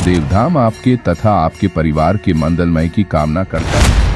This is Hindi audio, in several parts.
देवधाम आपके तथा आपके परिवार के मंगलमय की कामना करता है।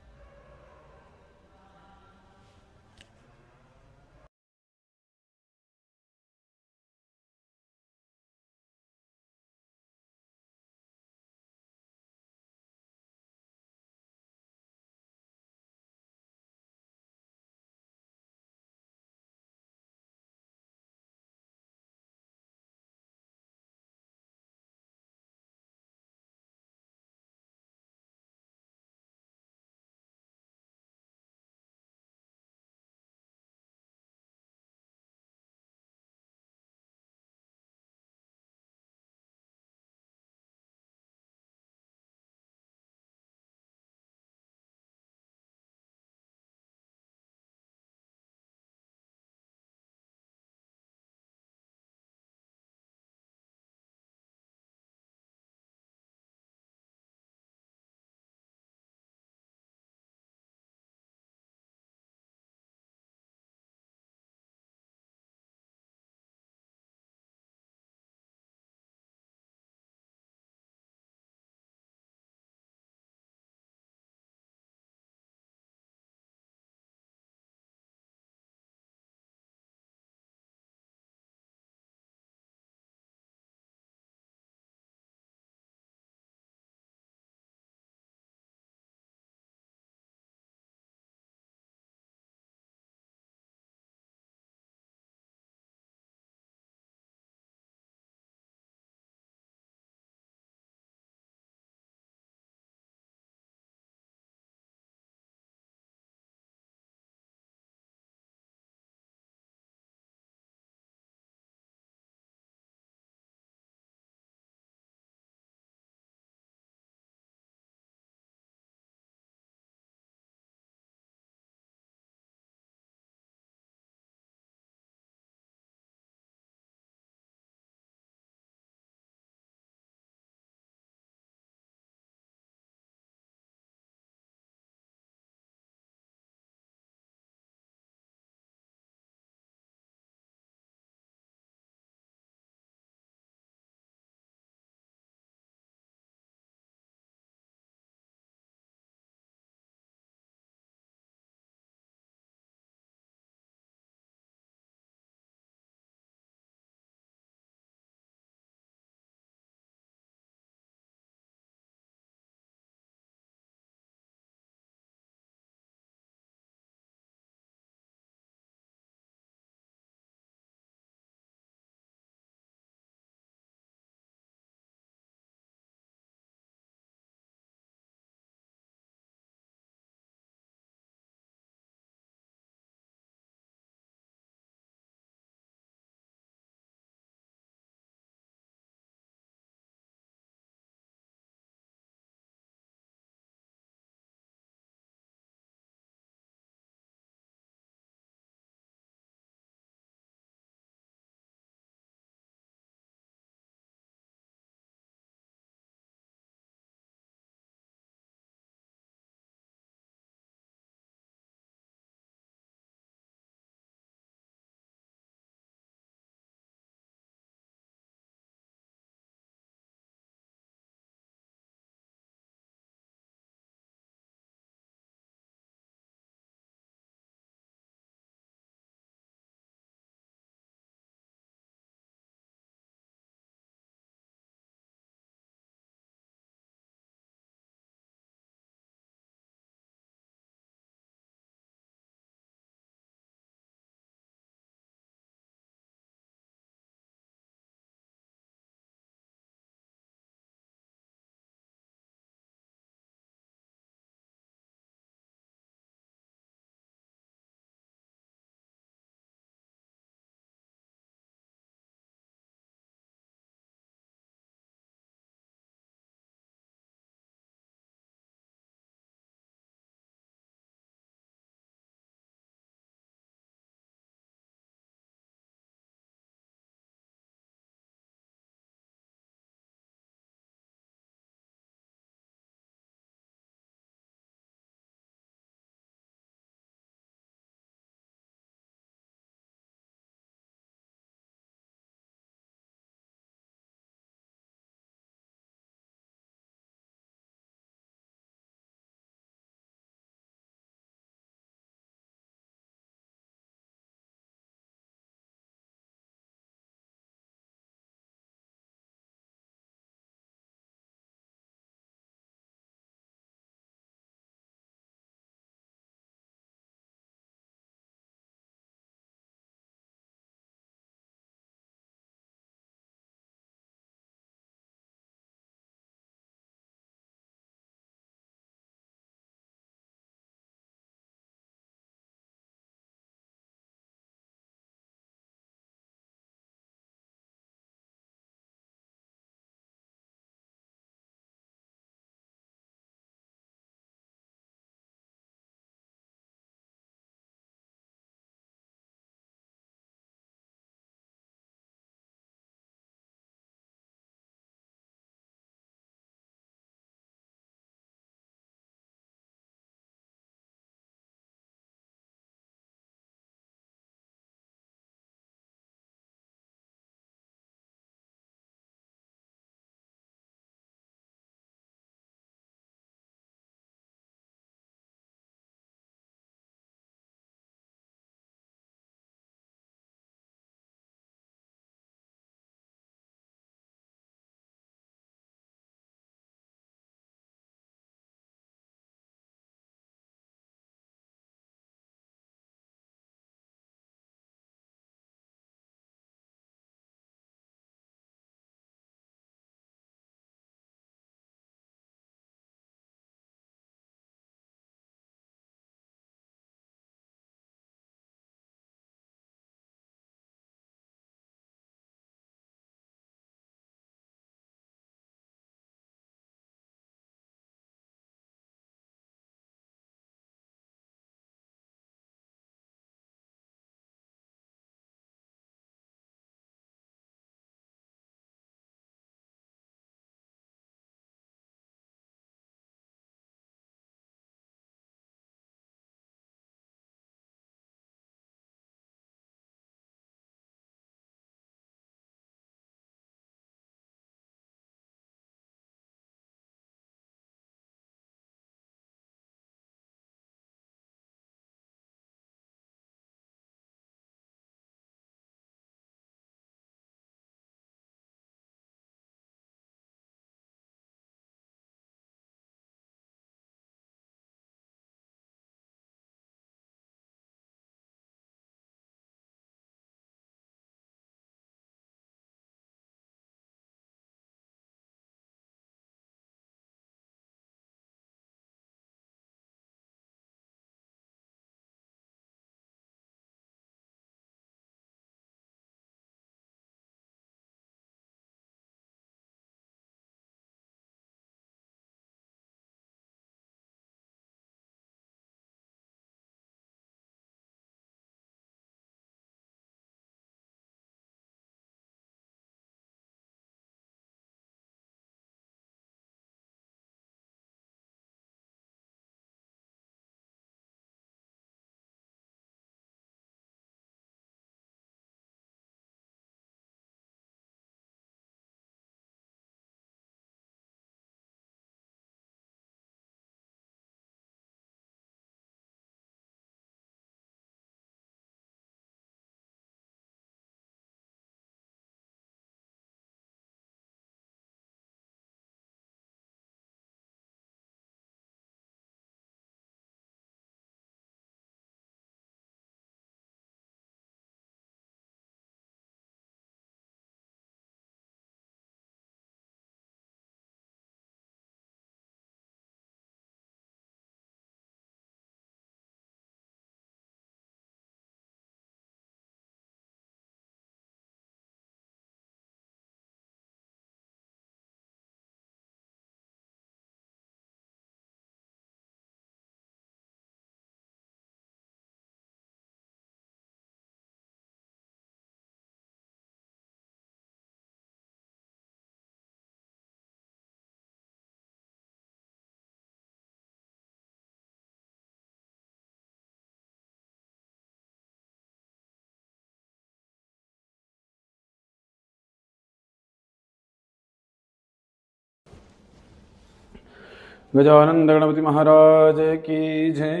गजानंद गणपति महाराज की जय।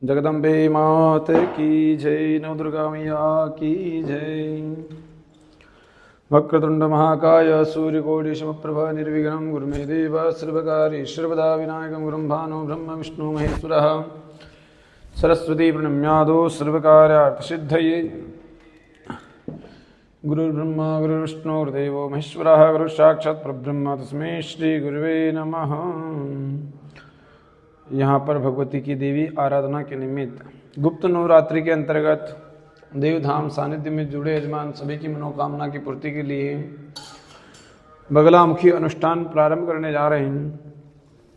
जगदम्बे मात की जय। नवदुर्गा मैया की जय। वक्रतुंड महाकाय सूर्यकोटि समप्रभा निर्विघ्नं कुरु मे देव सर्वकार्येषु सर्वदा विनायकं गुरुं भानो ब्रह्म विष्णु महेश्वरः सरस्वती प्रणम्यादो सर्वकार्यार्थसिद्धये। गुरुर्ब्रह्मा गुरुर्विष्णु गुरुदेवो महेश्वरः गुरुसाक्षात् परब्रह्म तस्मै श्री गुरुवे नमः। यहाँ पर भगवती की देवी आराधना के निमित्त गुप्त नवरात्रि के अंतर्गत देवधाम सानिध्य में जुड़े यजमान सभी की मनोकामना की पूर्ति के लिए बगलामुखी अनुष्ठान प्रारंभ करने जा रहे हैं।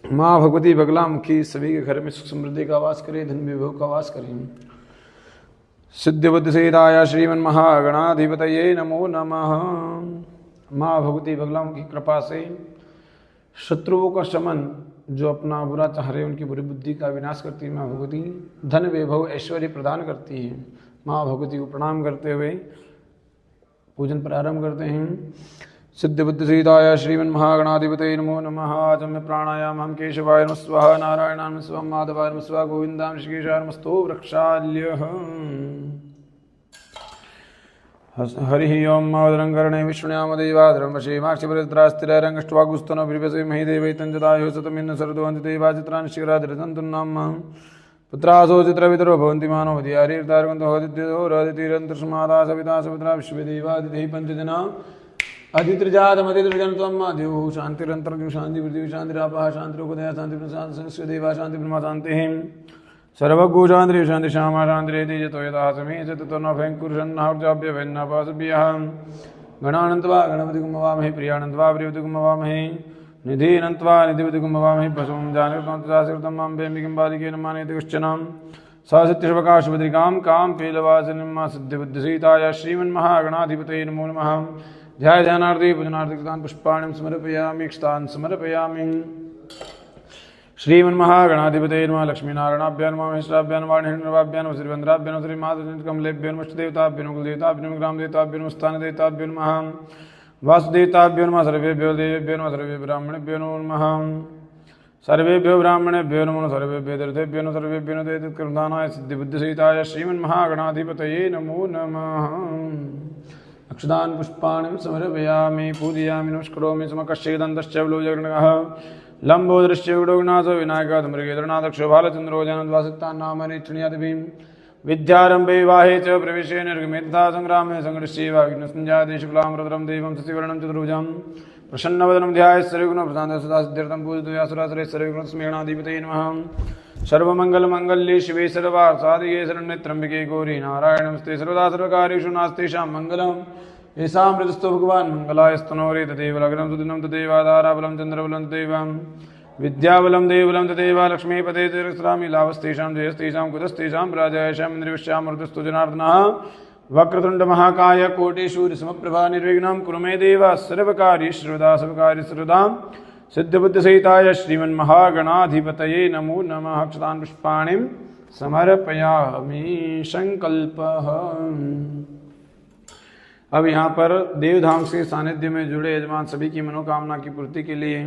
माँ भगवती बगलामुखी सभी के घर में सुख समृद्धि का वास करे, धन विभव का वास करें। सिद्ध बुद्धि सेदाय श्रीमन महागणाधिपतये नमो नमः। माँ भगवती बगलामुखी की कृपा से शत्रुओं का शमन, जो अपना बुरा चाह रहे उनकी बुरी बुद्धि का विनाश करती है। माँ भगवती धन वैभव ऐश्वर्य प्रदान करती है। माँ भगवती को प्रणाम करते हुए पूजन प्रारंभ करते हैं। सिद्ध बुद्धि सीताय श्रीमन महागणाधिपतये नमो नमः। आज हम प्राणायाम हम केशवाय नमः स्वाहा, नारायणाय नमः स्वाहा, माधवाय नमः स्वाहा, गोविन्दाय ऋषिकेशाय नमस्तो वृक्षाल्यः। हरि ओम महोदरं कर्णे विष्णुयाम देवाधरं वशे माक्षिपरित्रास्तिरंगष्ट्वागुस्तनो बिभसे मही देवैतञ्जदायो सतमिन्न सर्दोऽन्ति देवाचित्रान् शिखराधिरसन्तु नाम पुत्रासो चित्रवितरो भवन्ति मानो हरिहरिर्तारकन्तो हदित्यो रदितिरन्तर्षमादा सविता सवित्रा विश्वदेवादितिः पञ्चजना अदित्रजातमदित्रजन त्वं माध्यो शान्तिरन्तर्गं शान्तिवृत्तिः शान्तिरापः शान्तिरुपदया शान्तिप्रसाद संस्कृदेवा शान्तिब्रह्मा शान्तिः सर्वगो शान्तिः शान्ति श्यामा शान्तिरेति यतो यथा समे ततो न भयङ्कुर्षन्नाहुर्जाभ्य भयन्नापासभ्यः गणानन्त्वा गणपतिगुं भवामहे प्रियानन्त्वा प्रियवतिगुं भवामहे निधिनन्त्वा निधिपतिगुं भवामहे भसवं जानकृतं मां प्रेमिकीं बालिकेन मानयति कश्चनां सा सत्यशवकाशभद्रिकां कां पेलवासिनीं मा सिद्धिबुद्धिसीताय श्रीमन्महागणाधिपतये नमो नमः। ध्याय ध्यानार्थे पूजनार्थे कृतान् पुष्पाणि समर्पयामि क्षतान् समर्पयामि। श्रीमन्महागणाधिपतये नमः। लक्ष्मीनारायणाभ्यां नमः। महेश्वराभ्यां नमः। वाणिर्नवाभ्यां नमः। श्रीवन्द्राभ्यां नमः। श्रीमातृकमलेभ्यो नमः। इष्टदेवताभ्यो नमः। कुलदेवताभ्यो नमः। ग्रामदेवताभ्यो नमः। स्थानदेवताभ्यो नमः। वासुदेवताभ्यो नमः। सर्वेभ्यो देवेभ्यो नमः। सर्वे ब्राह्मणेभ्यो नमः। सर्वेभ्यो ब्राह्मणेभ्यो नमो। सर्वेभ्यो तीर्थेभ्यो नमः। सर्वेभ्यो नमः। तत्कृतानाय सिद्धिबुद्धिसहिताय श्रीमन्महागणाधिपतये नमो नमः। अक्षदान पुष्पाणि समर्पयामि पूजयामि नमस्करोमि समकश्चेदन्तश्च विलोचनः लम्बोदृश्य विडोगनाथो विनायकाधमृगेन्द्रनाथक्षो बालचन्द्रो जानद्वासत्तान्नामनिच्छृणीयादिभिः विद्यारम्भे वाहे च प्रवेशे निर्गमे तथा सङ्ग्रामे सङ्घर्षेवाग्निसञ्जाते शुक्लां रुद्रं देवं शशिवर्णं चतुर्भुजं प्रसन्नवदनं ध्याये सर्वगुणप्रसादं सदा सिद्ध्यर्थं पूजितव्यासुरासुरे सर्वगुणस्मरणाधिपतये नमः। सर्वमङ्गलमङ्गल्ये शिवे सर्वार्थसाधिके शरण्ये त्र्यम्बके गौरी नारायणी नमस्ते। सर्वदा सर्वकार्येषु नास्तेषां मङ्गलम् येषां हृदस्थो भगवान् मङ्गलायस्तनोरे तदेव लग्नं सुदिनं तदेव आधाराबलं चन्द्रबलं तदेव विद्याबलं देवबलं तदेव लक्ष्मीपते तिरस्रामि लाभस्तेषां जयस्तेषां कुतस्तेषां पराजयेषाम् इन्द्रियश्यां मृतस्तु जनार्दनः। वक्रतुण्ड महाकाय कोटिसूर्यसमप्रभा निर्विघ्नं कुरु मे देव सर्वकार्येषु सर्वदा सिद्धबुद्धिसहिताय श्रीमन्महागणाधिपतये नमो नमः। अक्षतान् पुष्पाणि समर्पयामि। संकल्पः। अब यहाँ पर देवधाम से सानिध्य में जुड़े यजमान सभी की मनोकामना की पूर्ति के लिए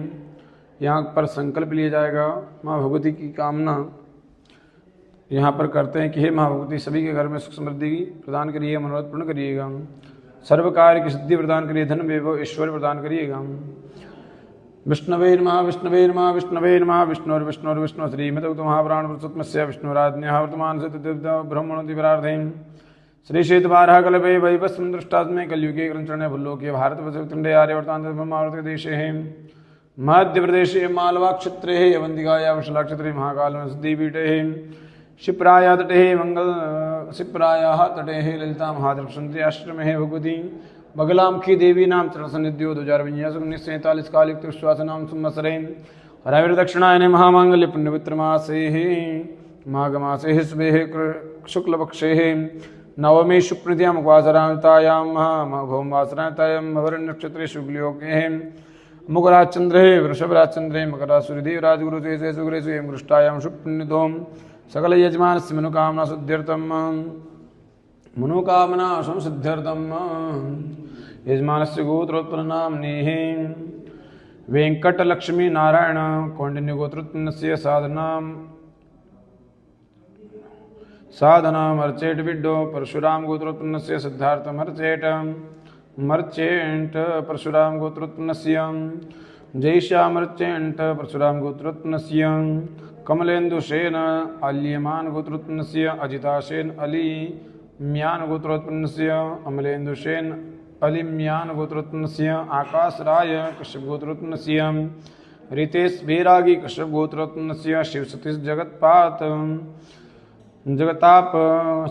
यहाँ पर संकल्प लिया जाएगा। माँ भगवती की कामना यहाँ पर करते हैं कि हे माँ भगवती सभी के घर में सुख समृद्धि प्रदान करिएगा, मनोरथ पूर्ण करिएगा, सर्व कार्य की सिद्धि प्रदान करिए, धन वैभव ऐश्वर्य प्रदान करिएगा। विष्णवे नमः विष्णवे नमः विष्णवे नमः विष्णुर्विष्णुर्विष्णु श्रीमद् महापुराण पुरुषोत्तमस्य विष्णुराज्ञः वर्तमान ब्रह्मणोदिवरार्धेन श्री श्वेतवाराह कल्पे वैवस्वं दृष्टात्मे कलयुगे कृंचरणे भूलोके भारतवर्षे आर्यवर्तान्त ब्रह्मावर्त देशे मध्य प्रदेशे मालवा क्षेत्रे अवंतिकाया वशला क्षेत्रे महाकाल सिद्धिपीठे शिप्राया तटे मंगल शिप्रायाः तटे ललिता महादर्शन्ति आश्रमे भगवती बगलामुखी देवी नाम चरण सन्निध्यो 2049 काल युक्त विश्वास नाम संवत्सरे हराविर दक्षिणायने महामांगल्य पुण्यमित्र मासे माघ मासे स्वे शुक्लपक्षे नवमी शुक्लतियां मुखवासरातायां भौमवासरातायां भवरण नक्षत्रे शुक्लयोगे मुखराजचंद्रे वृषभराजचंद्रे मकरासुरदेव राजगुरु से सुग्रे सुयं मृष्टायां शुक्लनिधोम सकल यजमान मनोकामना सिद्ध्यर्थम मनोकामना संसिद्ध्यर्थम यजमानस्य गोत्रोत्पन्नाम्नेः वेंकटलक्ष्मी नारायण कौंडिन्यगोत्रोत्पन्नस्य साधनामर्चेट विड्डो परशुराम गोत्रोत्पन्नस्य सिद्धार्थमर्चेट मर्चेंट परशुराम गोत्रोत्पन्नस्य जयश्यामर्चेंट परशुराम गोत्रोत्पन्नस्य कमलेन्दुसेन अल्यमान गोत्रोत्पन्नस्य अजितासेन अलिम्यान गोत्रोत्पन्नस्य अमलेन्दुसेन अलिम्यान गोत्रोत्पन्नस्य आकाशराय कश्यप गोत्रोत्पन्नस्य रितेश बैरागी कश्यप गोत्रोत्पन्नस्य शिवसतीश जगत्पात जगताप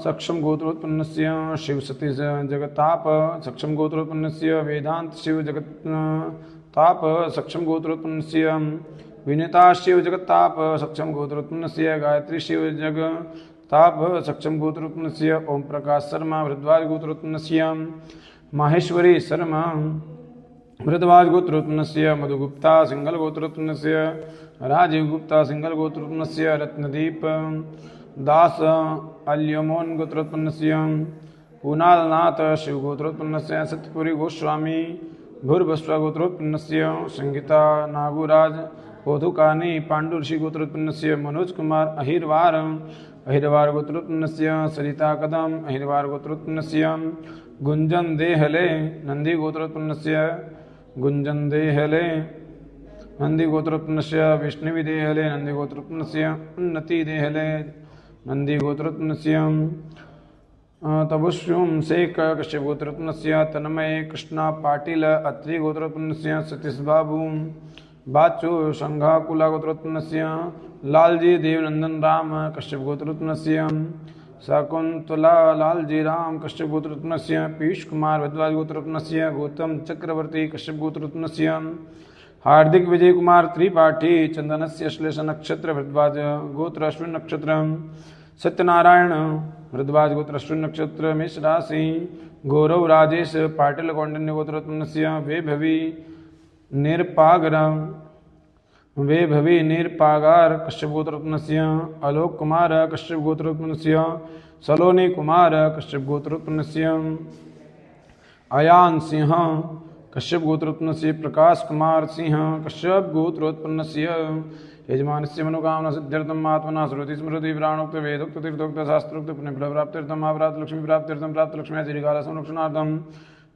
सक्षम गोत्रोत्पन्नस्य शिवसतीश जगताप सक्षम गोत्रोत्पन्नस्य वेदांत शिव जगताप सक्षम गोत्रोत्पन्नस्य विनीता शिव जगताप सक्षम गोत्रोत्पन्नस्य गायत्री शिव जगताप सक्षम गोत्रोत्पन्नस्य ओम प्रकाश शर्मा भरद्वाज गोत्रोत्पन्नस्य माहेश्वरी शर्मा भरद्वाज गोत्रोत्पन्नस्य मधुगुप्ता सिंगल गोत्रोत्पन्नस्य राजीव गुप्ता सिंगल गोत्रोत्पन्नस्य रत्नदीप दास अल्यमोन गोत्रोत्पन्नस्य पूनालनाथ शिव गोत्रोत्पन्नस्य सत्यपुरी गोस्वामी भूर्भस्व गोत्रोत्पन्नस्य संगीता नागुराज ओधुकानी पांडुर्षि गोत्रोत्पन्नस्य मनोज कुमार अहिरवार गोत्रोत्पन्नस्य सरिता कदम अहिरवार गोत्रोत्पन्नस्य गुंजन देहले नंदी गोत्रोत्पन्नस्य गुंजन देहले नंदी गोत्रोत्पन्नस्य विष्णुवि देहले नंदी गोत्रोत्पन्नस्य उन्नति देहले नंदी गोत्रोत्पन्नस्य तबुष्युम शेख कश्यप गोत्रोत्पन्नस्य तन्मय कृष्णा पाटिल अत्रि गोत्रोत्पन्नस्य सतीश बाबू बाचु संघाकुला गोत्रोत्पन्नस्य लालजी देवनंदन राम कश्यप गोत्रोत्पन्नस्य शकुंतला लालजी राम कश्यप गोत्रोत्पन्नस्य पीयूष कुमार भद्वाज गोत्रोत्पन्नस्य गौतम चक्रवर्ती कश्यप गोत्रोत्पन्नस्य हार्दिक विजय कुमार त्रिपाठी चंदनस्य श्लेष नक्षत्र भरद्वाज गोत्र अश्विन नक्षत्र सत्यनारायण भरद्वाज गोत्र अश्विन नक्षत्र मेष राशि गौरव राजेश पाटिल कौंडिन्य गोत्रोत्पन्नस्य वैभवी निरपागार कश्यप गोत्रोत्पन्नस्य आलोक कुमार कश्यप गोत्रोत्पन्नस्य सलोनी कुमार कश्यप गोत्रोत्पन्नस्य अयान सिंह कश्यप गोत्रोत्पन्नस्य प्रकाश कुमार सिंह कश्यप गोत्रोत्पन्नस्य यजमानस्य मनोकामना सिद्ध्यर्थम आत्मना श्रुति स्मृति प्राणोक्त वेदोक्त तीर्थोक्त शास्त्रोक्त पुण्यफल प्राप्त्यर्थम महाप्राप्त लक्ष्मी प्राप्त्यर्थम प्राप्त लक्ष्मी श्रीकाल संरक्षणार्थम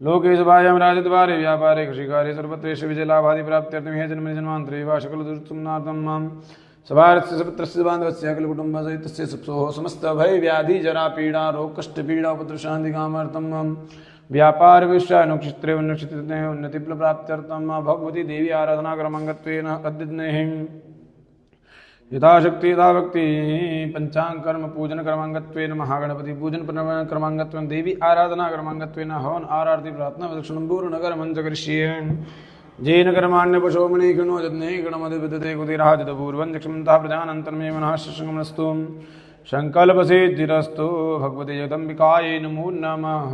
लोके सभायां राजद्वारे व्यापारे कृषिकार्ये सर्वत्रेषु विजयलाभादि प्राप्त्यर्थम हे जन्म जन्मान्तरे वा सकलदुर्सुमनार्थम मां सभारस्य सपुत्रस्य बान्धवस्य अखिलकुटुम्बसहितस्य सुप्सोः समस्त भय व्याधि जरा पीड़ा रोग कष्ट पीड़ा उपद्रशान्ति कामार्थम व्यापार विषय नक्षत्रे उन्नति प्राप्त्यर्थम भगवती देवी आराधना क्रमांगत्वेन अद्यतनेः यथाशक्ति यथाभक्ति पंचांग कर्म पूजन क्रमांगत्वेन महागणपति पूजन क्रमांगत्वेन देवी आराधना क्रमांगत्वेन हवन आरती प्रार्थना प्रदक्षिणं पूर्णकर मंच करिष्ये जैन कर्माण्य पशोमणि गणो जन्ने गणमधिपते कुतिराजित पूर्वं दक्षिणतः प्रजानन्तरमे मनः संगमनस्तु संकल्पसिद्धिरस्तु भगवते जगदम्बिकायै नमो नमः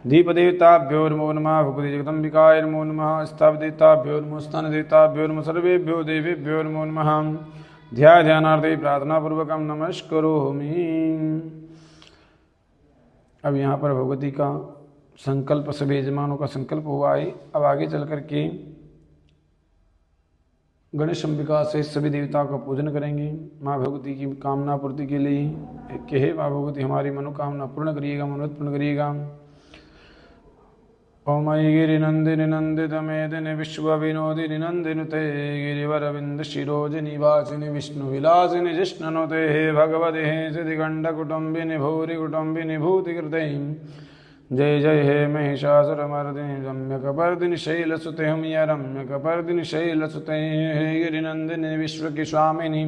दीपदेवताभ्यो नमो नमः भगवते जगदम्बिकायै नमो नमः स्थापदेवताभ्यो नमो स्थानदेवताभ्यो नमो सर्वेभ्यो देवेभ्यो नमो नमः ध्यानार्थे प्रार्थनापूर्वकं नमस्करोमि। अब यहाँ पर भगवती का संकल्प सभी यजमानों का संकल्प हुआ है। अब आगे चल कर के गणेश अंबिका से सभी देवताओं का पूजन करेंगे माँ भगवती की कामना पूर्ति के लिए कि हे माँ भगवती हमारी मनोकामना पूर्ण करिएगा, मनोरथ पूर्ण करिएगा। ओम गिरिनंदिनि नंदित मेदिनि विश्व विनोदिनि नंदिनुते गिरिवरविंद शिरोजिनि वासिनि विष्णु विलासिनि जिष्णुनुते हे भगवते हे सिद्धिकंड कुटुंबिनि भूरि कुटुंबिनि भूतिकृते जय जय हे महिषासुरमर्दिनि रम्यकपर्दिनि शैलसुते हमय रम्यकपर्दिनि शैलसुते हे गिरिनंदिनि विश्व स्वामिनि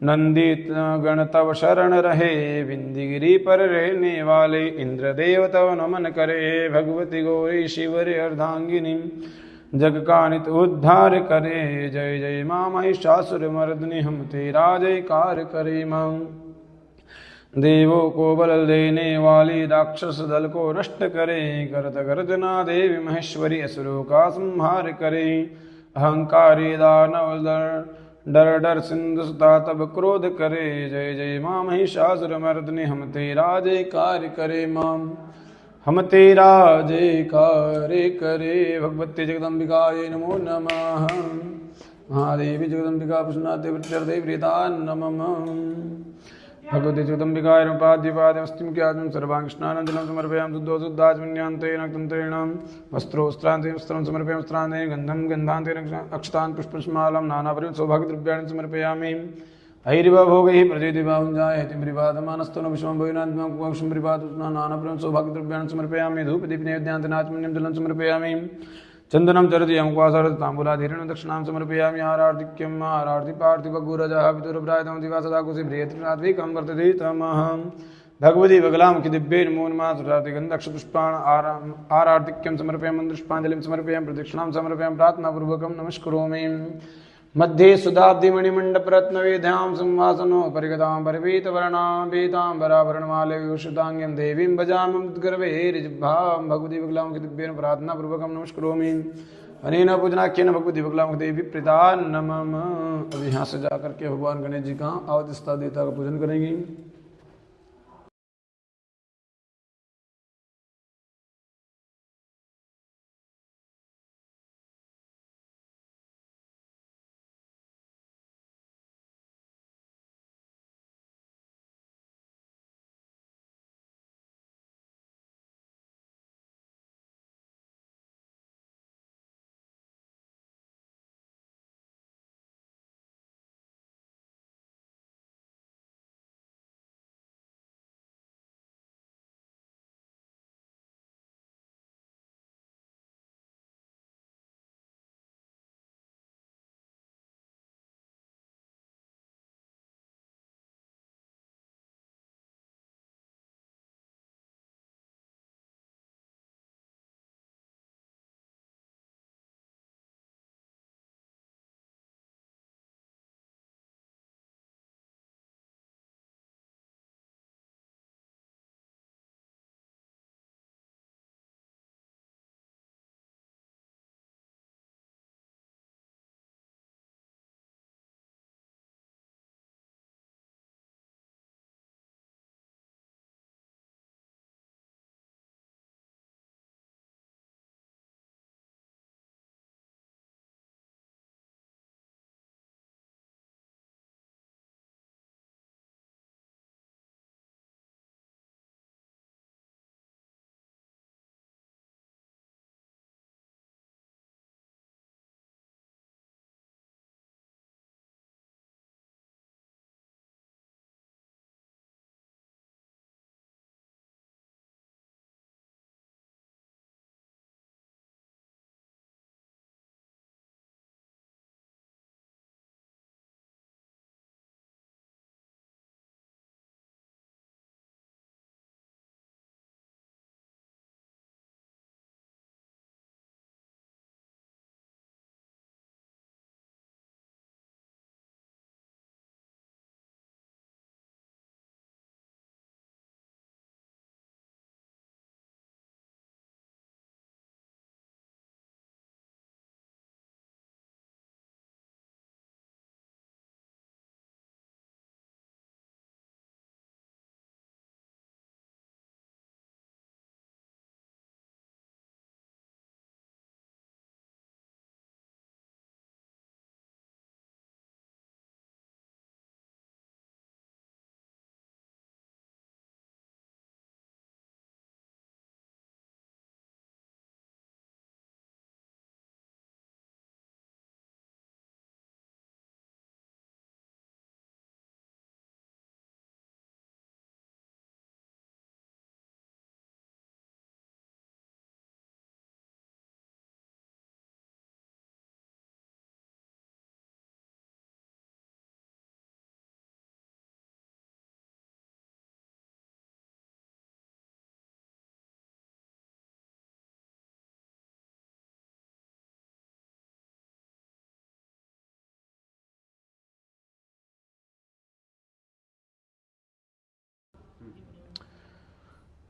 नंदित गण तव शरण रहे विंध्यगिरि पर रहने वाले इंद्रदेव तव नमन करे भगवती गौरी शिवरे अर्धांगिनी जग का नित उद्धार करे जय जय माँ महिषासुरमर्दिनि हम तेरा जयकार करे माँ देवों को बल देने वाली राक्षस दल को नष्ट करे करत गर्जना देवी महेश्वरी असुरों का संहार करे अहंकारी दानव डर डर सिंधु सुता तब क्रोध करे जय जय माँ महिषासुरमर्दिनि हम तेरा जयकार करे माँ हम तेरा जयकार करे। भगवते जगदम्बिकायै नमो नमः। महादेवी जगदम्बिका प्रसन्नाते प्रत्यर्थे प्रीता नमः। भगवते जगदम्बिकाय नमपाद्यपाद्यमस्तिं क्याजं सर्वां कृष्णानन्दनं समर्पयामि शुद्धोशुद्धाचमन्यान्तेन तन्त्रेण वस्त्रोस्त्रान्तेन वस्त्रं समर्पयामि वस्त्रान्तेन गन्धं गन्धान्तेन अक्षतान् पुष्पस्मालं नानापरिमल सौभाग्यद्रव्याणि समर्पयामि। ऐरिवभोगैः प्रजयदिवाहुञ्जायति मृवादमानस्तनो विश्वं भोगिनात्मकं मृवादुष्णा नानापरिमल सौभाग्यद्रव्याणि समर्पयामि। धूपदीपनैवेद्यान्तनाचमन्यं जलं समर्पयामि। चंदनम चरति अंकुशारतांबूलाधीरेण दक्षिणां समर्पयामि। आरार्तिक्यम् आरार्तिपार्थिवगुरजः विदुरभ्रायतं दिवा सदा कुशे प्रियत्रिनाद्विकं वर्तते तमः। भगवती बगलां कि दिव्ये नमो नमः। सुरातिगन्धक्षपुष्पान् आरार्तिक्यं समर्पयामि। मन्त्रपुष्पाञ्जलिं समर्पयामि। प्रदक्षिणां समर्पयामि। प्रार्थनापूर्वकं नमस्करोमि। मध्ये सुधाब्धिमणिमण्डपरत्नवेद्यां संवासनो परिगतां परिवीतवर्णां पीताम्बराभरणमालविभूषिताङ्गीं देवीं भजामि मुद्गर्भैर्जिह्वां। भगवती बगलां कि दिव्येन प्रार्थनापूर्वकं नमस्करोमि। अनेन पूजनाख्येन भगवती बगलां कि देवी प्रीता नमः। अब यहाँ से जाकर के भगवान गणेश जी का अवधिष्ठा देवता का पूजन करेंगे।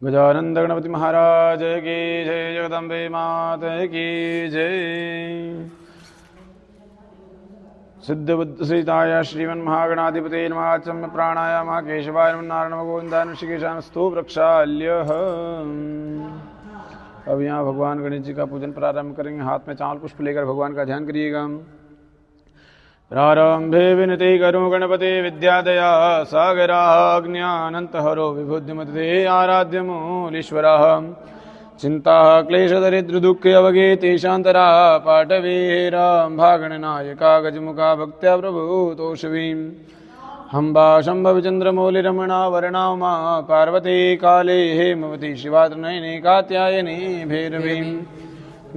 गजानंद गणपति महाराज की जय। जगदम्बे मात की जय। सिद्ध बुद्ध सीताय श्रीमन महागणाधिपते नमः। चम्य प्राणायाम केशवाय नमः। नारायण गोविंदाय ऋषिकेशानस्तु प्रक्षाल्यः। अब यहाँ भगवान गणेश जी का पूजन प्रारंभ करेंगे। हाथ में चावल पुष्प लेकर भगवान का ध्यान करिएगा। प्रारंभे विनति करो गणपति विद्यादया सागराज्ञानंत हरो विबुद्धिमते आराध्य मूलीश्वरः चिंता क्लेश दरिद्र दुख अवगे तेषांतरा पाठवीरांभागणनायका गजमुखा भक्त्या प्रभु तोषवीं हंबा शंभव चंद्रमौलि रमणा वर्णा उमा पार्वती काले हेमवती शिवा त्रिनयनी कात्यायनी भैरवीं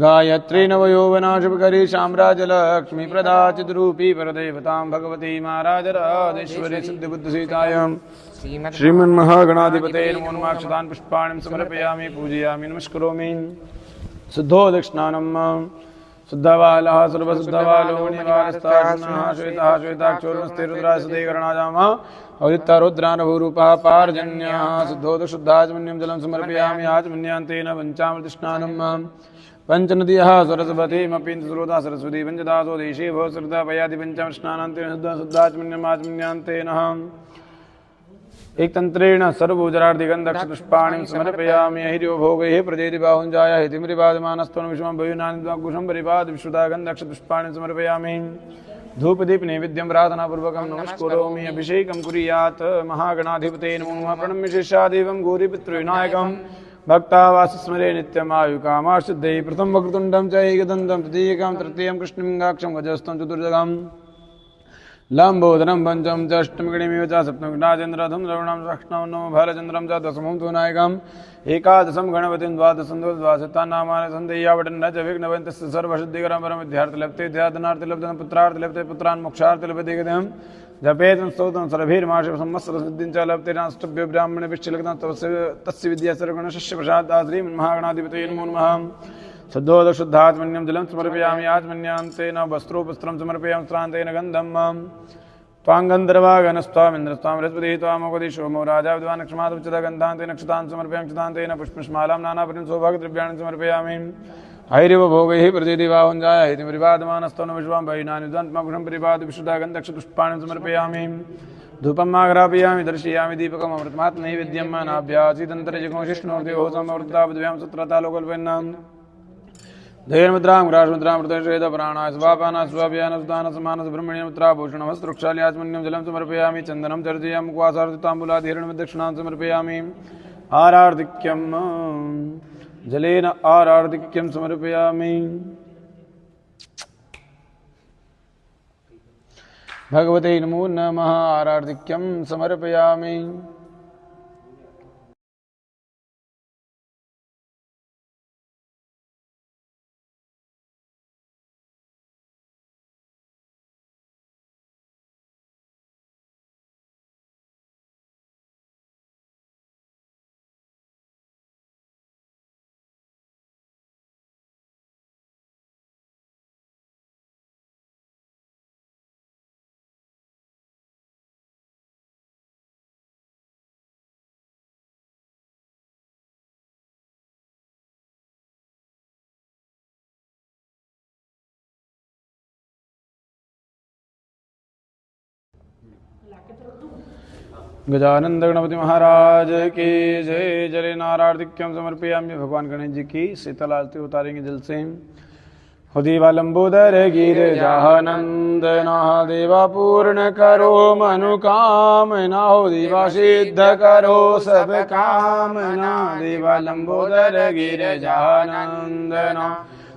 गायत्री नवयौवना शुभकरी साम्राज्यलक्ष्मी प्रदा चिद्रूपी परदेवतां भगवती महाराजराजेश्वरी सिद्धिबुद्धिसीतायां श्रीमन्महागणाधिपते नमो नमः। अक्षतान् पुष्पाणि समर्पयामि पूजयामि नमस्करोमि। शुद्धोदकस्नानम् शुद्धबालः सर्वशुद्धबालो मणिवारस्तार्जुनः श्वेतः श्वेताक्षोर्मस्ते रुद्राः सदेकर्णाजामः अवृत्तारुद्रानभूरूपः पार्जन्यः शुद्धोदकशुद्धाचमन्यं जलं समर्पयामि आचमन्यान्तेन पञ्चामृतस्नानम् पंचनद्यः सरस्वतीमपि स्रोता सरस्वती पंचदासो देशे भव श्रद्धा पयादि पंचम स्नानान्तेन शुद्धाचमन्यमाचमन्यान्तेन एक तंत्रेण सर्वोजरार्धिगन्धक्षपुष्पाणि समर्पयामि। अहिर्यो भोगैः प्रजेति बाहुञ्जाय हितिमृपादमानस्त्वं विश्वं भयुनानिद्वाकुशं परिपाद विश्रुता गन्धक्षपुष्पाणि समर्पयामि। धूपदीप नैवेद्यं प्रार्थनापूर्वकं नमस्करोमि। अभिषेकं कुर्यात् महागणाधिपते नमो नमः। प्रणम्य शिष्यादेवं गौरीपुत्रविनायकं भक्तावासस्मरे नित्यमायुकामाशुद्धये प्रथम वक्रतुण्डं च एकदन्तं तृतीयकं तृतीयं कृष्णलिङ्गाक्षं गजस्थं चतुर्जगं लम्बोदरं पञ्चमं च अष्टमगणिमेव च सप्तमं राजेन्द्रधं रवणं षष्ठं नवमं भालचन्द्रं च दशमं तु नायकम् एकादशं गणपतिं द्वादशं द्वादशतान्नामानि सन्देह्यावटन् च विघ्नवन्तस्य सर्वसिद्धिकरं परमविद्यार्थिलब्धे ध्यातनार्थिलब्धं पुत्रार्थिलब्धे पुत्रान् मोक्षार्थिलब्धेकं जपेतं स्तोत्रं सर्वैर्माशे संवत्सरसिद्धिं च लब्धेनाष्टभ्यो ब्राह्मणेभ्यश्चिलग्नं तस्य विद्या सर्वगुणशिष्य प्रसादा श्रीमन्महागणाधिपतये नमो नमः। शुद्धोदकशुद्धात्मन्यं जलं समर्पयामि आत्मन्यान्तेन वस्त्रोपस्त्रं समर्पयामि श्रान्तेन गन्धं त्वाङ्गन्धर्वागणस्त्वामिन्द्रस्त्वां बृहस्पतिः त्वामोगति सोमो राजा विद्वान् क्षमादुच्चतगन्धान्तेन नक्षतान् समर्पयामि क्षतान्तेन पुष्पमालां नानापरिं सौभाग्यद्रव्याणि समर्पयामि। हैरिव भोगैः प्रजेति बाहुञ्जाय हितिमृपादमानस्त्वं विश्वं भयुनानि द्वान्त्माकुशं परिपाद विशुद्धा गन्धक्षपुष्पाणि समर्पयामि। धूपम् आघ्रापयामि दर्शयामि दीपकम् अमृतमात् नैवेद्यं नाभ्यासीदन्तरिजगोशिष्णोर्देवो समवर्तावद्भ्यां सत्रता लोकल्पन्नां धैर्यमुद्रां ग्रासमुद्रां मृतश्वेतप्राणाय स्वापानाय स्वाभ्यानसुदानसमानसब्रह्मण्यमुद्राभूषणं वस्त्रोक्षालयाचमन्यं जलं समर्पयामि। चन्दनं चर्चयामि मुक्वासार्थिताम्बूलाधिहरणमदक्षिणां समर्पयामि। आरार्धिक्यं जलेन आरार्धिक्यं समर्पयामि। भगवते नमो नमः। आरार्धिक्यं समर्पयामि। गजानंद गणपति महाराज की जय। जले नारार्धिक्यम समर्पयामि। भगवान गणेश जी की शीतल आरती उतारेंगे जल से। हो देवा लंबोदर गिरिजानंद देवा पूर्ण करो मनुकामना। हो देवा सिद्ध करो सब कामना। देवा लंबोदर गिरिजानंद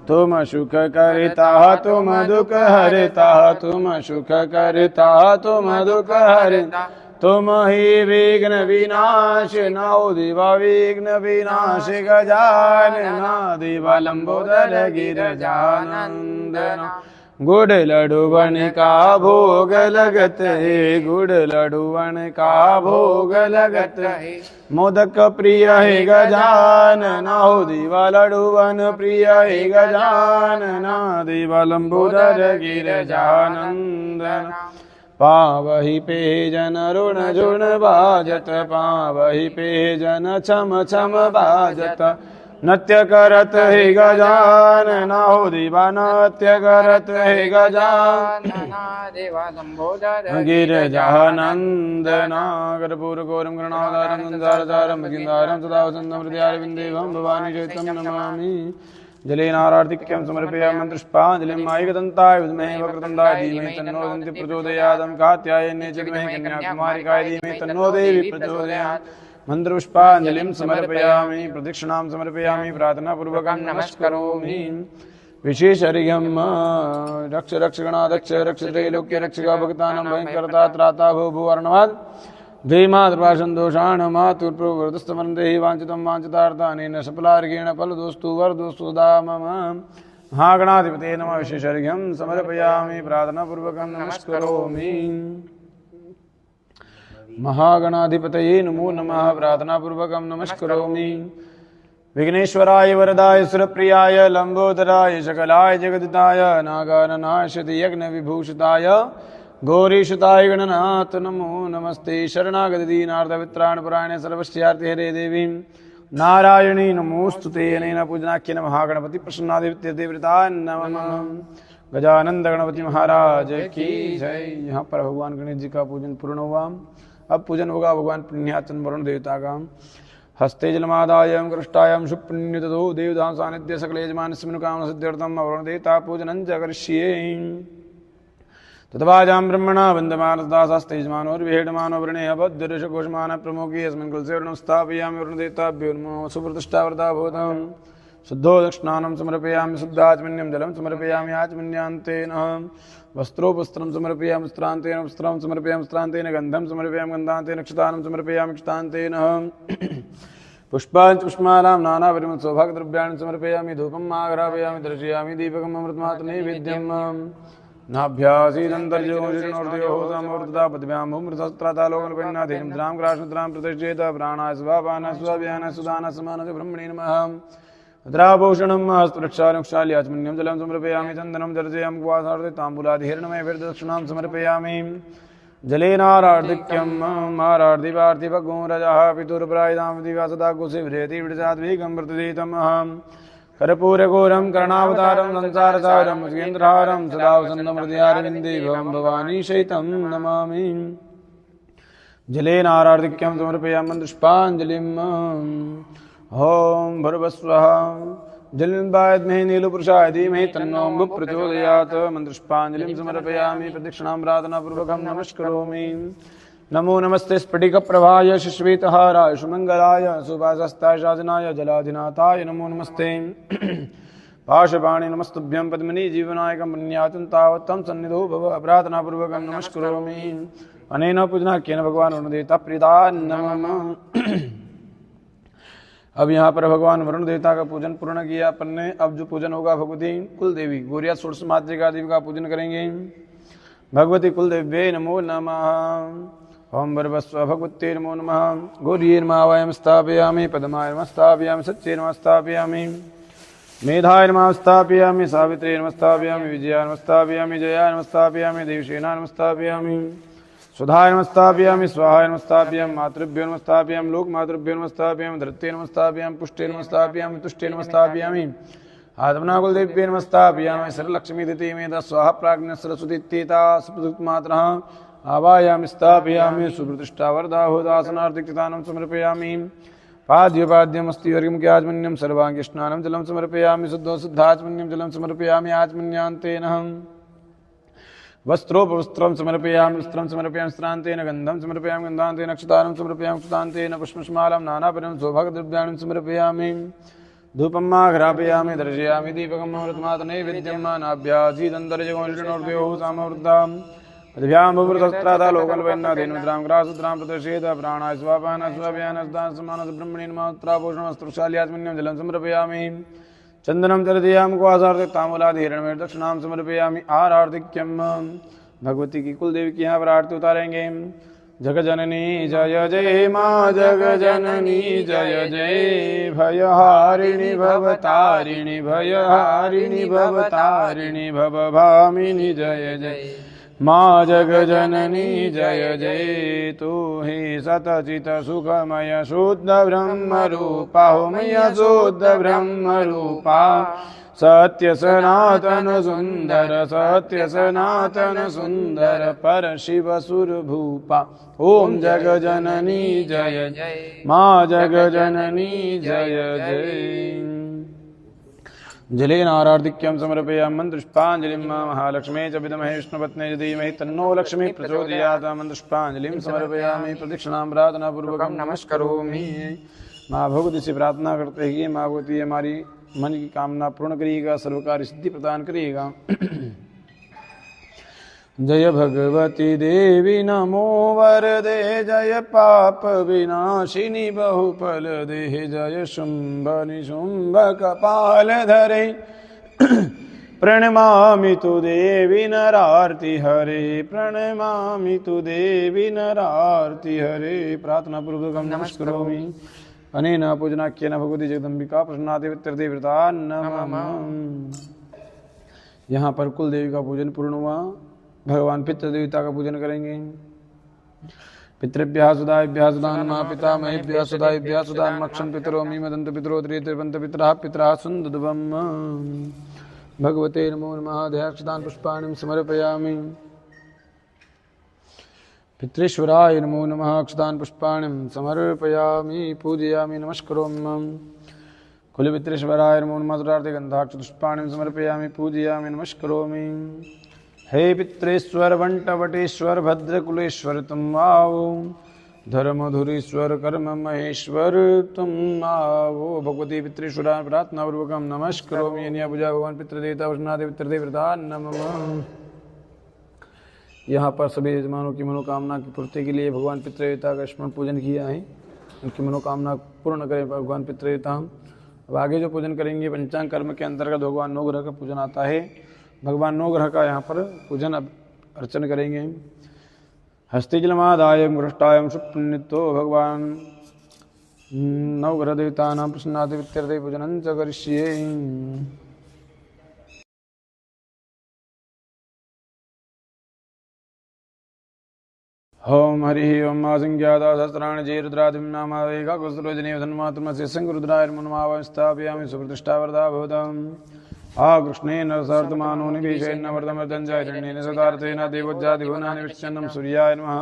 तुम सुख करता तुम दुख हरता। तुम सुख करता तुम दुख हरता। तुम ही विघ्न विनाश नौ दिवा विघ्न विनाश गजानना। दिवा लंबोदर गिरिजानंद गुड़ लड्डू बन का भोग लगत है। गुड़ लड्डू बन का भोग लगत है। मोदक प्रिय है गजानना। हो दिवा लड्डू बन प्रिय है गजानना। दिवा लंबोदर गिरिजानंदन पावहि पे जन ऋण झुण बाजत। पावहि पे जन छम छम बाजत। नृत्य करत हे गजानन हो देवा नृत्य करत हे गजानना देवा संबोधत गिरिजानन्दना कर्पूरगौरं गरुणावतारं संसारसारं भगिन्दारं सदा वसन्तं हृदयारविन्देवं भवानी चैतं नमामि जलेनारार्तिक्यं समर्पयामि पुष्पाञ्जलिं मायिकदन्ताय विद्महे वक्रतुण्डाय धीमहि तन्नो दन्ति प्रचोदयात् कात्यायने च विद्महे कन्याकुमारिकाय धीमहि तन्नो देवी प्रचोदयात् मन्त्रपुष्पाञ्जलिं समर्पयामि प्रदक्षिणां समर्पयामि प्रार्थनापूर्वकं नमस्करोमि विशेषर्घ्यं रक्ष रक्षगणाध्यक्ष रक्ष त्रैलोक्य रक्षका भक्तानां भयङ्करता त्राता भो भुवर्णवात् द्वैमातृपाशन्दोषान् मातुर्प्रवृतस्तमन्ते वाञ्छितं वाञ्छितार्थानेन सफलार्घेण फलदोस्तु वरदोस्तु दा मम महागणाधिपते नमः विशेषर्घ्यं समर्पयामि प्रार्थनापूर्वकं नमस्करोमि महागणाधिपतये नमो नमः प्रार्थनापूर्वकं नमस्करोमि विघ्नेश्वराय वरदाय सुरप्रियाय लंबोदराय सकलाय जगदिताय नागाननाय यज्ञविभूषिताय गौरीशताय गणनाथ नमो नमस्ते शरणागतदीनार्धवित्राणपुराणे सर्वस्यार्थे हरे देवी नारायणी नमोस्तुते अनेन पूजनाख्येन महागणपति प्रसन्नादित्यदेवता नमः गजानंद गणपति महाराज की जय। यहाँ पर भगवान गणेश जी का पूजन पूर्ण हुआ। अब पूजन होगा भगवान पुण्याचन वरुण देवता का। हस्ते जलमादायं कृष्टायं सुपुण्यततो देवदां सानिध्य सकले यजमानस्मिनुकाम सिद्ध्यर्थं वरुण देवता पूजनं च करिष्ये। तद्वाजां ब्रह्मणा वन्दमानस्दासास्तेजमानोर्विहेडमानो वृणे अबद्धऋषघोषमान प्रमुखी अस्मिन् कुलसेवनं स्थापयामि वरुण देवताभ्यो नमो सुप्रतिष्ठावर्ता भवतम् शुद्धो दक्षिणानं समर्पयामि शुद्धाचमन्यं जलं समर्पयामि आचमन्यान्तेन वस्त्रोपस्त्रं समर्पयामि वस्त्रान्तेन वस्त्रं समर्पयामि वस्त्रान्तेन गन्धं समर्पयामि गन्धान्तेन क्षतानं समर्पयामि क्षतान्तेन पुष्पाञ्च पुष्पमालां नानापरिमल सौभाग्यद्रव्याणि समर्पयामि धूपम् आघ्रापयामि दर्शयामि दीपकम् अमृतमात्र नैवेद्यम् नाभ्यासीदन्तर्योः समवर्तता पद्भ्यां भूमृतस्त्रातालोकनपन्नाथेन मुद्रां ग्रासमुद्रां प्रतिष्ठेत प्राणाय स्वापानाय स्वाभ्यानाय सुदानाय समानाय ब्रह्मणे नमः मुद्राभूषणं हस्तरक्षानुक्षाल्याचमन्यं जलं समर्पयामि चन्दनं दर्शयामि उपवासार्थे ताम्बूलादिहिरणमयभिर्दक्षिणां समर्पयामि जलेनारार्धिक्यं मारार्धिपार्थिवगोरजः पितुर्प्रायदां दिवा सदा कुशिव्रेति विडसाद्वेगं प्रतिदितम् अहम् कर्पूरघोरं कर्णावतारं संसारसारं मुगेन्द्रहारं सदा वसन्तं हृदयारविन्दे भवानी शैतं नमामि जलेनारार्धिक्यं समर्पयामि पुष्पाञ्जलिम् ॐ भर्गस्वः जलिन्वायद्महे नीलपुरुषाय धीमहि तन्नो प्रचोदयात् मन्त्रपुष्पाञ्जलिं समर्पयामि प्रदक्षिणां प्रार्थनापूर्वकं नमस्करोमि नमो नमस्ते स्फटिकप्रभाय श्वेतहाराय सुमङ्गलाय सुभासस्ताय शासनाय जलाधिनाथाय नमो नमस्ते पाशपाणि नमस्तुभ्यं पद्मिनी जीवनायकं पुण्याचं तावत् तं सन्निधौ भव प्रार्थनापूर्वकं नमस्करोमि अनेन पूजनाख्येन भगवान् वरुणदेवता प्रीता नमः। अब यहाँ पर भगवान वरुण देवता का पूजन पूर्ण किया अपन ने। अब जो पूजन होगा भगवती कुलदेवी गौरिया षोडश मातृका देवी का पूजन करेंगे। भगवती कुलदेव्यै नमो नमः। ओम भर्गस्व भगवत्यै नमो नमः। गौर्यै नमः वयं स्थापयामि पद्माय नमः स्थापयामि सत्यै नमः स्थापयामि मेधाय नमः स्थापयामि सावित्र्यै नमः स्थापयामि विजयाय नमः स्थापयामि जयाय नमः स्थापयामि देवसेनाय नमः स्थापयामि सुधाय नमस्ताभ्यामि स्वाहाय नमस्ताभ्यां मातृभ्यो नमस्ताभ्यां लोकमातृभ्यो नमस्ताभ्यां धृत्यै नमस्ताभ्यां पुष्टे नमस्ताभ्यां तुष्टे नमस्ताभ्यामि आत्मनाकुलदेव्यै नमस्ताभ्यामि सरलक्ष्मी दिति मेधा स्वाहा प्राज्ञ सरस्वती इत्येता सुप्रदुक्मात्रः आवायामि स्थापयामि सुप्रतिष्ठावर्धाहोदासनार्थिकतानं समर्पयामि पाद्योपाद्यमस्ति वर्गमुख्याचमन्यं सर्वाङ्गीष्णानं जलं समर्पयामि शुद्धो शुद्धाचमन्यं जलं समर्पयामि आचमन्यान्तेन वस्त्रोपवस्त्रं समर्पयामि वस्त्रं समर्पयामि वस्त्रान्तेन गन्धं समर्पयामि गन्धान्तेन क्षतानं समर्पयामि क्षतान्तेन पुष्पमालां नानापरिमल सौभाग्यद्रव्याणि समर्पयामि धूपम् आघ्रापयामि दर्शयामि दीपकम् अमृतमात्र नैवेद्यं नाभ्यासीदन्तर्जगोनिर्णोर्द्योः सामवृद्धां पद्भ्यां भूमृतस्त्रातालोकल्पयन्नाथेन मुद्रां ग्रासुद्रां प्रतिषेध प्राणाय स्वापानाय स्वाभ्यानाय सुदानाय समानाय ब्रह्मणे नमस्त्राभूषणमस्त्रशाल्यात्मन्यं जलं समर्पयामि चंदनं चरदयामि कुवासार्थे ताम्बूलादिहिरणमेव दक्षिणां समर्पयामि आरार्धिक्यं। भगवती की कुलदेवी की यहाँ पर आरती उतारेंगे। जगजननी जय जय माँ जगजननी जय जय भयहारिणि भवतारिणि भयहारिणि भवतारिणि भवभामिनि जय जय माँ जगजननी जय जय तू ही सतचित सुखमय शुद्ध ब्रह्म रूपा हो मैया शुद्ध ब्रह्म रूपा सत्य सनातन सुंदर पर शिव सुर भूपा ओम जगजननी जय जय माँ जगजननी जय जय जलेन आरार्धिक्यं समर्पयामि मन्त्रपुष्पाञ्जलिं महालक्ष्मी च विद्महे विष्णुपत्न्यै च धीमहि तन्नो लक्ष्मी प्रचोदयात् मन्त्रपुष्पाञ्जलिं समर्पयामि प्रदक्षिणां प्रार्थनापूर्वकं नमस्करोमि। माँ भगवती से प्रार्थना करते हैं कि माँ भगवती हमारी मन की कामना पूर्ण करिएगा, सर्व कार्य सिद्धि प्रदान करिएगा। जय भगवती देवी नमो वरदे जय पाप विनाशिनी बहुफल दे जय शुंभ निशुंभ कपाल धरे प्रणमामि तु देवी नरार्ति हरे प्रणमामि तु देवी नरार्ति हरे प्रार्थना पूर्वकं नमस्करोमि। अनेन पूजनाख्येन भगवती जगदम्बिका प्रसन्नादेवत्यर्देवता नमः। यहाँ पर कुल देवी का पूजन पूर्ण हुआ। भगवान पितृ देवता का पूजन करेंगे। पितृभ्यः सुदाभ्यः सुदान माँ पिता महेभ्यः सुदाभ्यः सुदान मक्षण पितरो मीमदंत पितरो त्रिवंत पितरः पितरः सुंदुभम भगवते नमो नमः। ध्याक्षदान पुष्पाणि समर्पयामि। पितृश्वराय नमो नमः। अक्षदान पुष्पाणि समर्पयामि पूजयामि नमस्करोमि। कुलपितृश्वराय नमो नमः। सुरार्थे गंधाक्ष पुष्पाणि समर्पयामि पूजयामि नमस्करोमि। हे पितृश्वर वंटवटेश्वर भद्रकुलेश्वर तुम आओ धर्मधुरीश्वर कर्म महेश्वर तुम आओ। भगवती पितृश्वरा प्रार्थना पूर्वकम नमस्करोमि। अनिया पूजा भगवान पितृदेवता वैष्णव पितृदेवता नमः। यहाँ पर सभी यजमानों की मनोकामना की पूर्ति के लिए भगवान पितृदेवता का स्मरण पूजन किया है। उनकी मनोकामना पूर्ण करें भगवान पितृदेवता। अब आगे जो पूजन करेंगे पंचांग कर्म के अंतर्गत भगवान नवग्रह का पूजन आता है। भगवान नवग्रह का यहाँ पर पूजन अर्चन करेंगे। हस्तिजलमादाय मृष्टाय सुपुण्यतो भगवान नवग्रह देवता नाम प्रसन्नादित्य पूजन च करिष्ये। ओम हरि ओम आसंज्ञाता सहस्राणि जय रुद्रादिम नामावेगा कुसुरजने धन्मात्मस्य संगरुद्राय नमः स्थापयामि सुप्रतिष्ठा वरदा भवताम्। कृष्णेन सर्तमानो निवेशेन वर्धमर्दन जयरण्येन सदार्थेन देवोज्जादिभुवनानि विच्छन्नं सूर्याय नमः।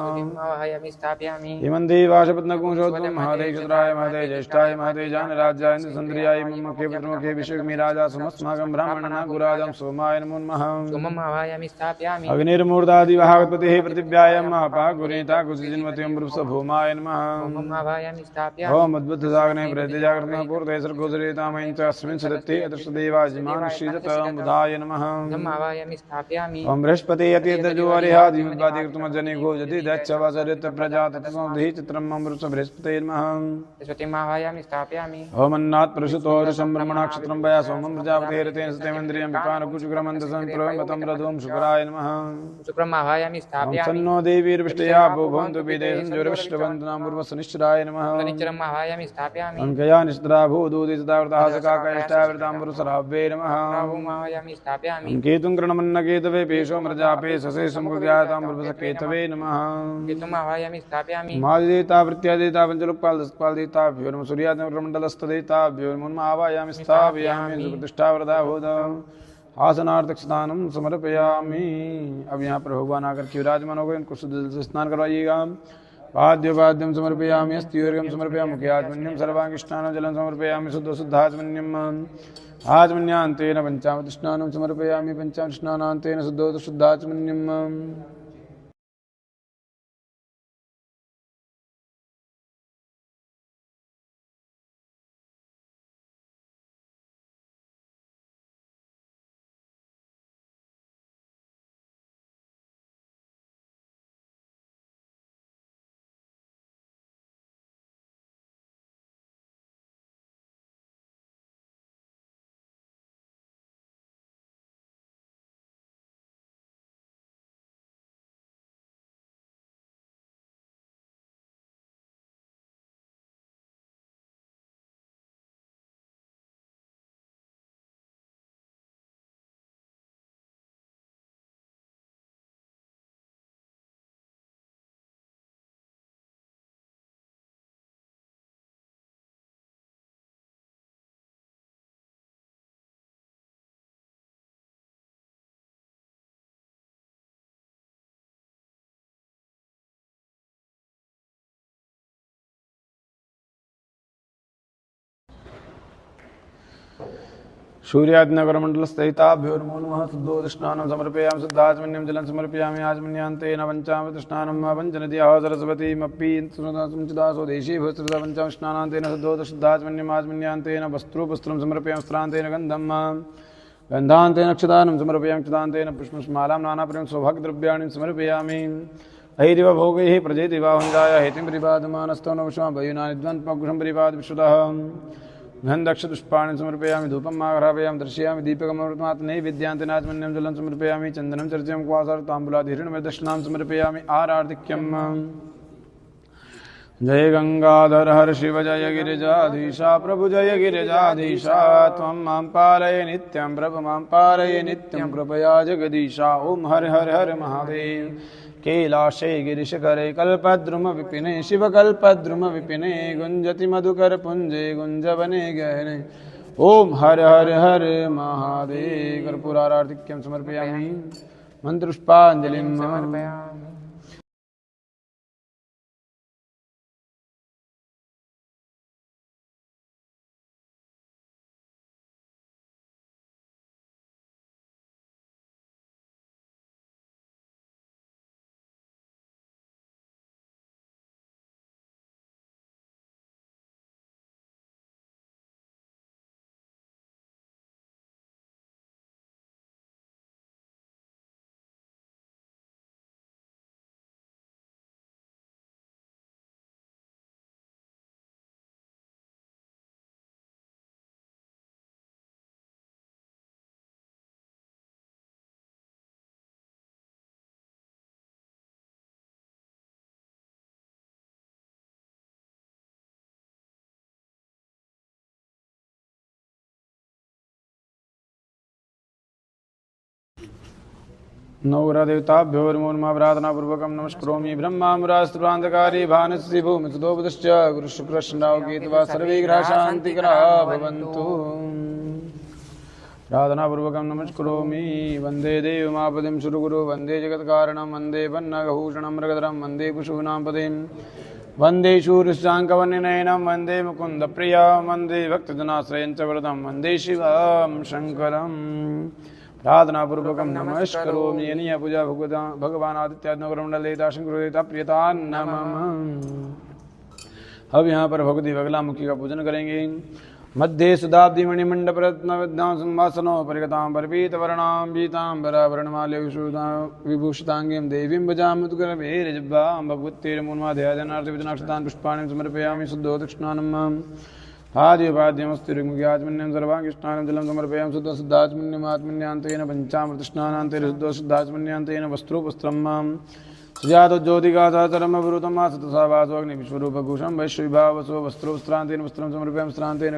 इमं देवाशपत्नकुंशोद्भवं महादेशत्राय महते ज्येष्ठाय महते जानराज्याय इन्द्रसुन्दर्याय मुखे पितृमुखे विश्वग्नि राजा समस्माकं ब्राह्मणानां गुराजं सोमाय नमो नमः। अग्निर्मूर्धादिवाहगतिः पृथिव्याय महापागुरेता कुशजिन्वत्यं वृप्स भूमाय नमः। ओम अद्भुतसागने प्रत्यजागृतं पूर्ते सर्गोदरेतामयं च अस्मिन् सदत्ते अदृष्टदेवाजिमान् श्रीदत्तमुदाय नमः। ओम बृहस्पति यतिर्दजो अरिहादिमुद्वादि कृतमज्जने गोजति दक्षवासरित प्रजातत्संधि चित्रम् अमृत बृहस्पते नमः। ओम अन्नात् प्रसुतो ऋषं ब्रह्मणाक्षत्रं वया सोमं प्रजापतेरतेन सत्यमिन्द्रियं विपानकुचुक्रमन्तसंप्रमतं रघुं शुक्राय नमः। ओम सन्नो देवीर्विष्टया भूभन्तु विदेशं ज्योतिष्ठवन्तनां पूर्वसनिश्चराय नमः। ओम गया निष्ठा भूदूदितदावृतः सकाकयष्टावृताम्बुरुसराभ्ये नमः। केतुं कृणमन्न केतवे पेशो मृजापे ससे समुज्ञातां केतवे नमः। मादिदेवता वृत्यादेवता पंचलोकपाल दशपाल देवताभ्यो नमः। सूर्यादिमण्डलस्थदेवताभ्यो नमः। आवायामि स्थापयामि सुप्रतिष्ठा वरदा भूतम् आसनार्थकस्नानं समर्पयामि। अब यहाँ पर भगवान आकर के विराजमान हो गए। उनको शुद्ध जल से स्नान करवाइएगा। पाद्यपाद्यं समर्पयामि अस्थिवर्गं समर्पयामि मुख्याचमन्यं सर्वाङ्गस्नानं जलं समर्पयामि शुद्ध शुद्धाचमन्यम् आचमन्यान्तेन पञ्चामृतस्नानं समर्पयामि पञ्चामृतस्नानान्तेन शुद्धोदशुद्धाचमन्यम्। सूर्यादिनगरमण्डलस्थिताभ्यो नमो नमः। शुद्धोदस्नानं समर्पयामि, शुद्धाचमन्यं जलं समर्पयामि, आचमन्यान्तेन पञ्चामृतस्नानं पञ्चनद्याः सरस्वतीमपि समुचिदासो देशीय भूतृता पञ्चामस्नानान्तेन शुद्धोदशुद्धाचमन्यम् आचमन्यान्तेन वस्त्रोपस्त्रं समर्पयामि, स्त्रान्तेन गन्धान्तेन अक्षतानं समर्पयामि, क्षतान्तेन पुष्पमालां नानाप्रियं सौभाग्यद्रव्याणि समर्पयामि। अहिरिव भोगैः प्रजेति वाहुञ्जाय हेतिं परिपादमानस्तौ नवश्वां वयुनानिद्वन्द्पकुशं परिपाद विश्रुतः। गन्धक्षपुष्पाणि समर्पयामि, धूपम् आघ्रापयामि, दर्शयामि दीपकमृतमात् नैवेद्यान्तेनाचमन्यं जलं समर्पयामि, चन्दनं चर्चयामि क्वासरताम्बूलादिहिरण्यदक्षिणां समर्पयामि। आरार्तिक्यम्। जय गंगाधर हर शिव जय गिरिजाधीशा प्रभु जय गिरिजाधीशा। त्वं मां पालय नित्यं प्रभु मां पालय नित्यं कृपया जगदीशा। ओम हर हर हर महादेव। कैलाशे गिरिशकरे कल्पद्रुम विपिने शिवकल्पद्रुम विपिने गुंजति मधुकर पुंजे गुंजवने गहने। ओम हर हर हर महादेव। कर्पूरारार्तिक्यं समर्पयामि, मंत्रपुष्पाञ्जलिं समर्पयामि। नवग्रहदेवताभ्यो नमो नमः। प्रार्थनापूर्वकं नमस्करोमि। ब्रह्मामुरास्त्रान्धकारी भानस्य भूमि सुदोपदश्च गुरुशुक्रश्चन्द्रावकेतवः सर्वे ग्रहाः शान्तिकराः भवन्तु। प्रार्थनापूर्वकं नमस्करोमि। वन्दे देवमापदिं सुरगुरु वन्दे जगत्कारणं वन्दे पन्नगभूषणं मृगधरं वन्दे पशूनां पतिं वन्दे शूरश्चाङ्कवन्यनयनं वन्दे मुकुन्दप्रियं वन्दे भक्तजनाश्रयं च वरदं वन्दे शिवं शङ्करम्। प्रार्थनापूर्वकं नमस्करोमि। अनिया पूजा भगवान आदित्यादिनगरमण्डलदेवता शंकरदेवता प्रियता नमः। अब यहाँ पर भगवती बगलामुखी का पूजन करेंगे। मध्ये सुदाब्दी मणिमंडप रत्न विद्यां सिंहासनो परिगतां परपीतवर्णां पीताम्बराभरणमाल्य विभूषितांगीं देवीं भजामुद्गरभेरजिह्वां भगवत्यैर्मूर्ध्याजनार्थिविजनाक्षतान् पुष्पाणि समर्पयामि। शुद्धोदक्षिणानं आद्योपाद्यमस्ति ऋग्मुख्याचमन्यं सर्वाङ्गीष्णानं जलं समर्पयामि। शुद्धशुद्धाचमन्यमात्मन्यान्तेन पञ्चामृतस्नानान्तेन शुद्धशुद्धाचमन्यान्तेन वस्त्रोपस्त्रं सुजातोज्योतिका सहचरमवृतमासतसा वासोऽग्निविश्वरूपभूषं वैश्विभावसो वस्त्रोपस्त्रान्तेन वस्त्रं समर्पयामि। स्त्रान्तेन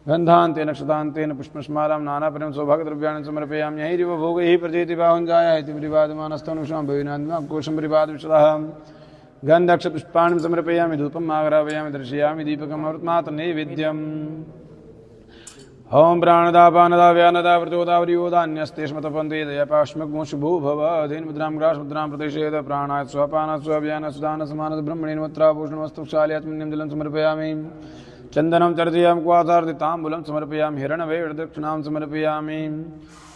गन्धान्तेन क्षतान्तेन पुष्पस्मालां नानापरिं सौभाग्यद्रव्याणि समर्पयामि। यैरिव भोगैः प्रजेति बाहुञ्जाय इति परिपादमानस्तनुषां भविनान्कोशं परिपादविशदः। गन्धक्षपुष्पाणि समर्पयामि, धूपम् आघ्रापयामि, दर्शयामि दीपकमृतमात् नैवेद्यम्। ओम प्राणदा पानदा व्यानदा व्रतोदा व्रियोदान्यस्ते स्मतपन्ते दयापाश्मग्मुशुभो भव। धेन्मुद्रां ग्रासमुद्रां प्रतिषेध प्राणाय स्वपानात् स्वव्यानात् सुदानसमानत् ब्रह्मणेन्मत्राभूषणमस्तुक्षालयात्मन्यं जलं समर्पयामि। चन्दनं चर्चयामि क्वासार्दिताम्बूलं समर्पयामि। हिरण्यवेदक्षिणां समर्पयामि।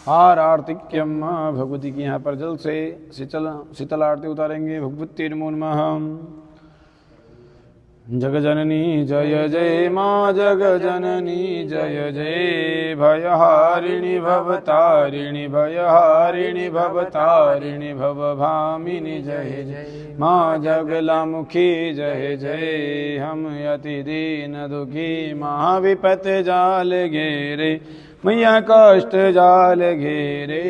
आरार्तिक्यम। भगवती की यहाँ पर जल से शीतल आरती उतारेंगे। भगवती नमो नमः। जगजननी जय जय माँ जगजननी जय जय भयहारिणि भवतारिणि भयहारिणि भवतारिणि भवभामिनि जय जय माँ जगलामुखी जय जय। हम यति दीन दुखी महाविपत जाल घेरे मैया कष्ट जाल घेरे।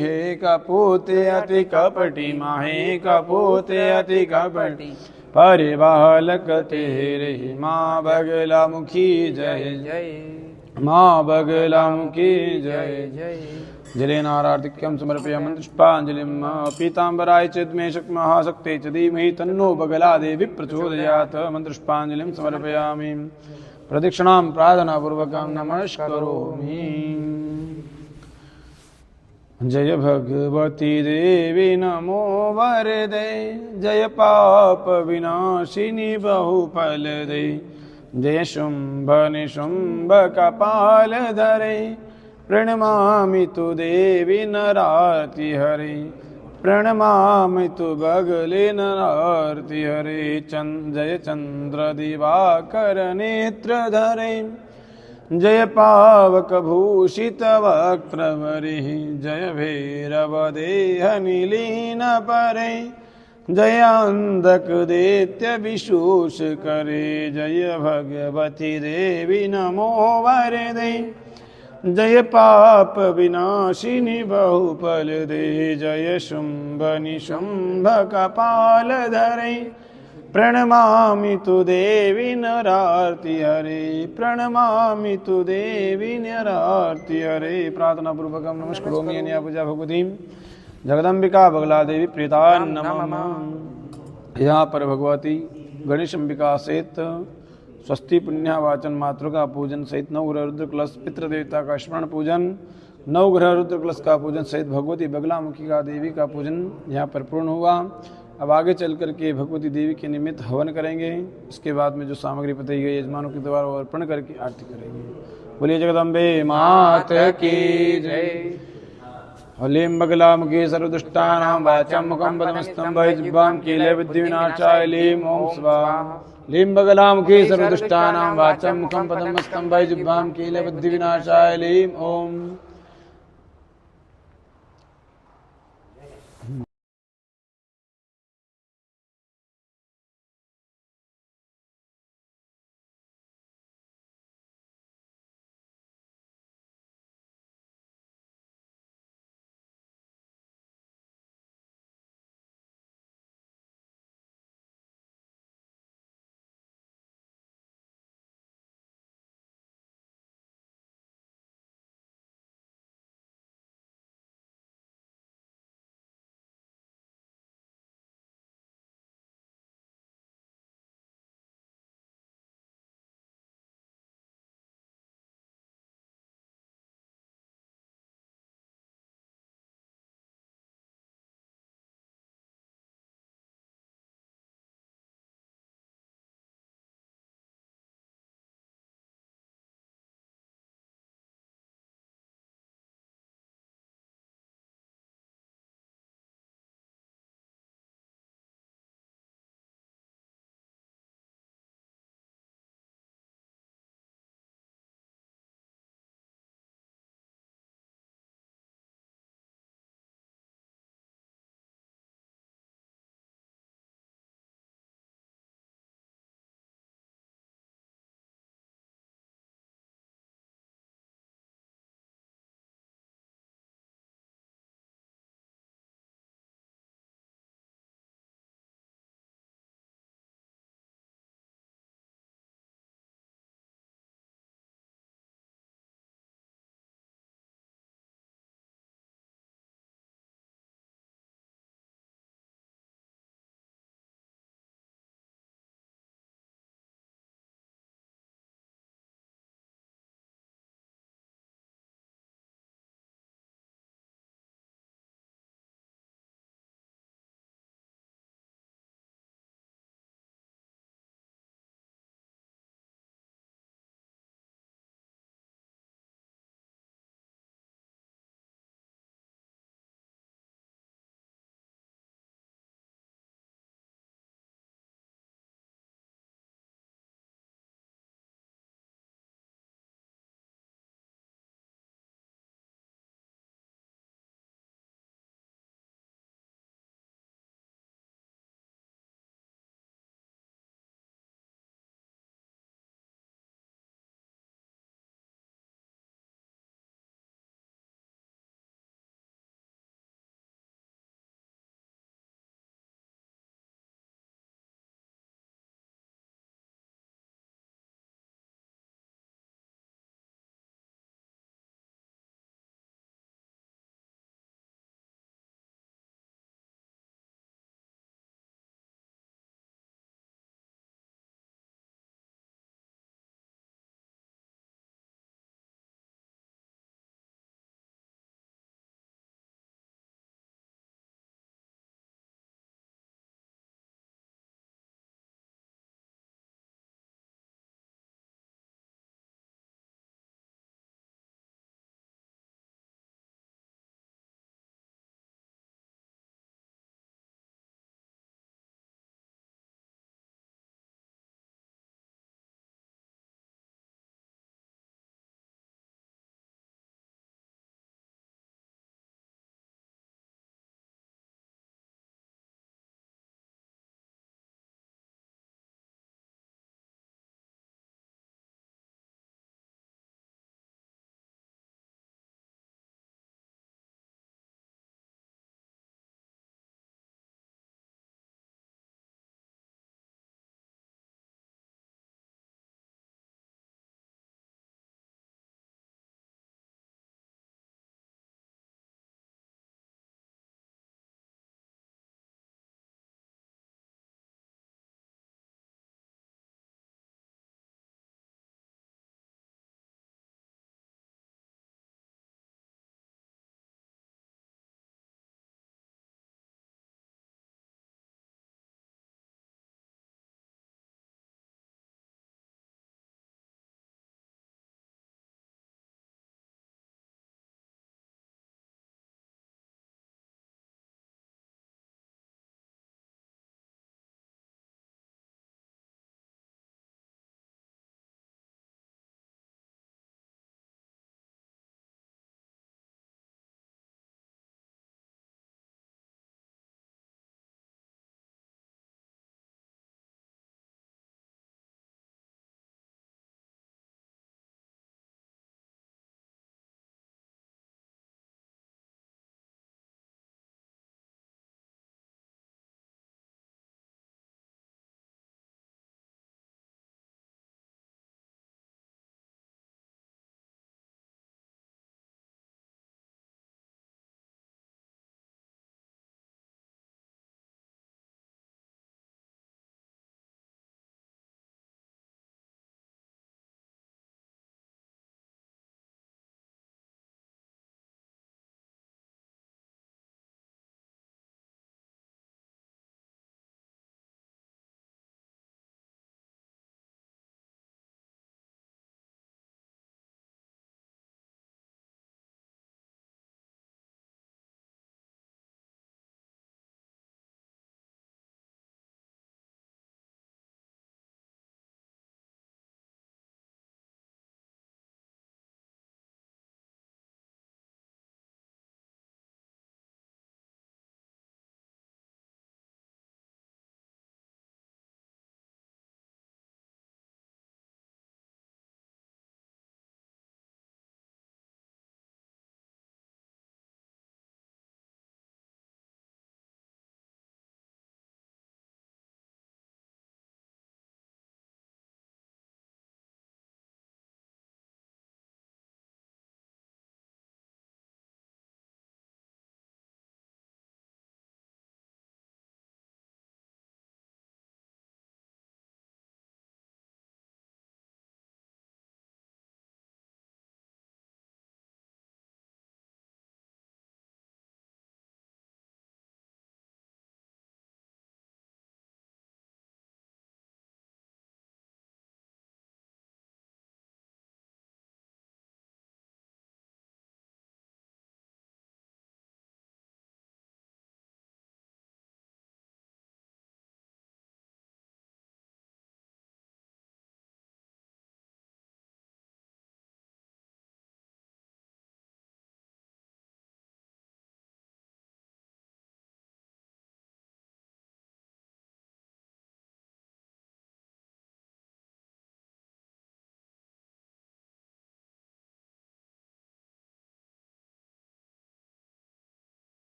हे कपूते अति कपटी माहे कपूते अति कपटी परिबालक तेरे। माँ बगलामुखी जय जय माँ बगलामुखी जय जय। जलेनारार्तिक्यं समर्पयामि पुष्पाञ्जलिं। पीताम्बराय चिद्मे शक्महाशक्ते च धीमहि तन्नो बगलादेवी प्रचोदयात्। मन्त्रपुष्पाञ्जलिं समर्पयामि। प्रदक्षिणां प्रार्थनापूर्वकं नमस्करोमि। जय भगवती देवी नमो वरदे जय पाप विनाशिनी बहुफलदे जय शुंभ निशुंभ कपाल धरे प्रणमामि तु देवी नरार्ति हरे प्रणमामि तु बगले नरार्ति हरे जय चंद्र दिवाकर नेत्र धरे जय पावक भूषित वक्रवरे जय भैरव देह निलीन परे जय अंधक दैत्य विशोष करे जय भगवती देवी नमो वरदे जय पाप विनाशिनी बहुफल दे जय शुंभ निशुंभ कपाल धरे प्रणमामि तु देवी नरार्ति हरे प्रणमामि तु देवी नरार्ति हरे। प्रार्थना पूर्वकम नमस्करोमि अनया पूजा भगवतीं जगदम्बिका बगला देवी प्रीता नमः। यहाँ पर भगवती गणेश अंबिका सहित स्वस्ति पुण्य वाचन मातृ का पूजन सहित नवग्रह रुद्र कलश पितृ देवता का स्मरण पूजन नवग्रह रुद्र कलश का पूजन सहित भगवती बगलामुखी का देवी का पूजन यहाँ पर पूर्ण हुआ। अब आगे चल करके भगवती देवी के निमित्त हवन करेंगे। इसके बाद में जो सामग्री बताई गई यजमानों के द्वारा अर्पण करके आरती करेंगे। बोलिए जगदम्बे मात की जय। हलीं बगलामुखी सर्वदुष्टानां वाचां मुखं पद्मस्तंभ जिह्वां कीले विद्युविनाशाय लीं ओम स्वाहा। लीं बगलामुखी सर्वदुष्टानां वाचां मुखं पद्मस्तंभ जिह्वां कीले विद्युविनाशाय लीं ओम।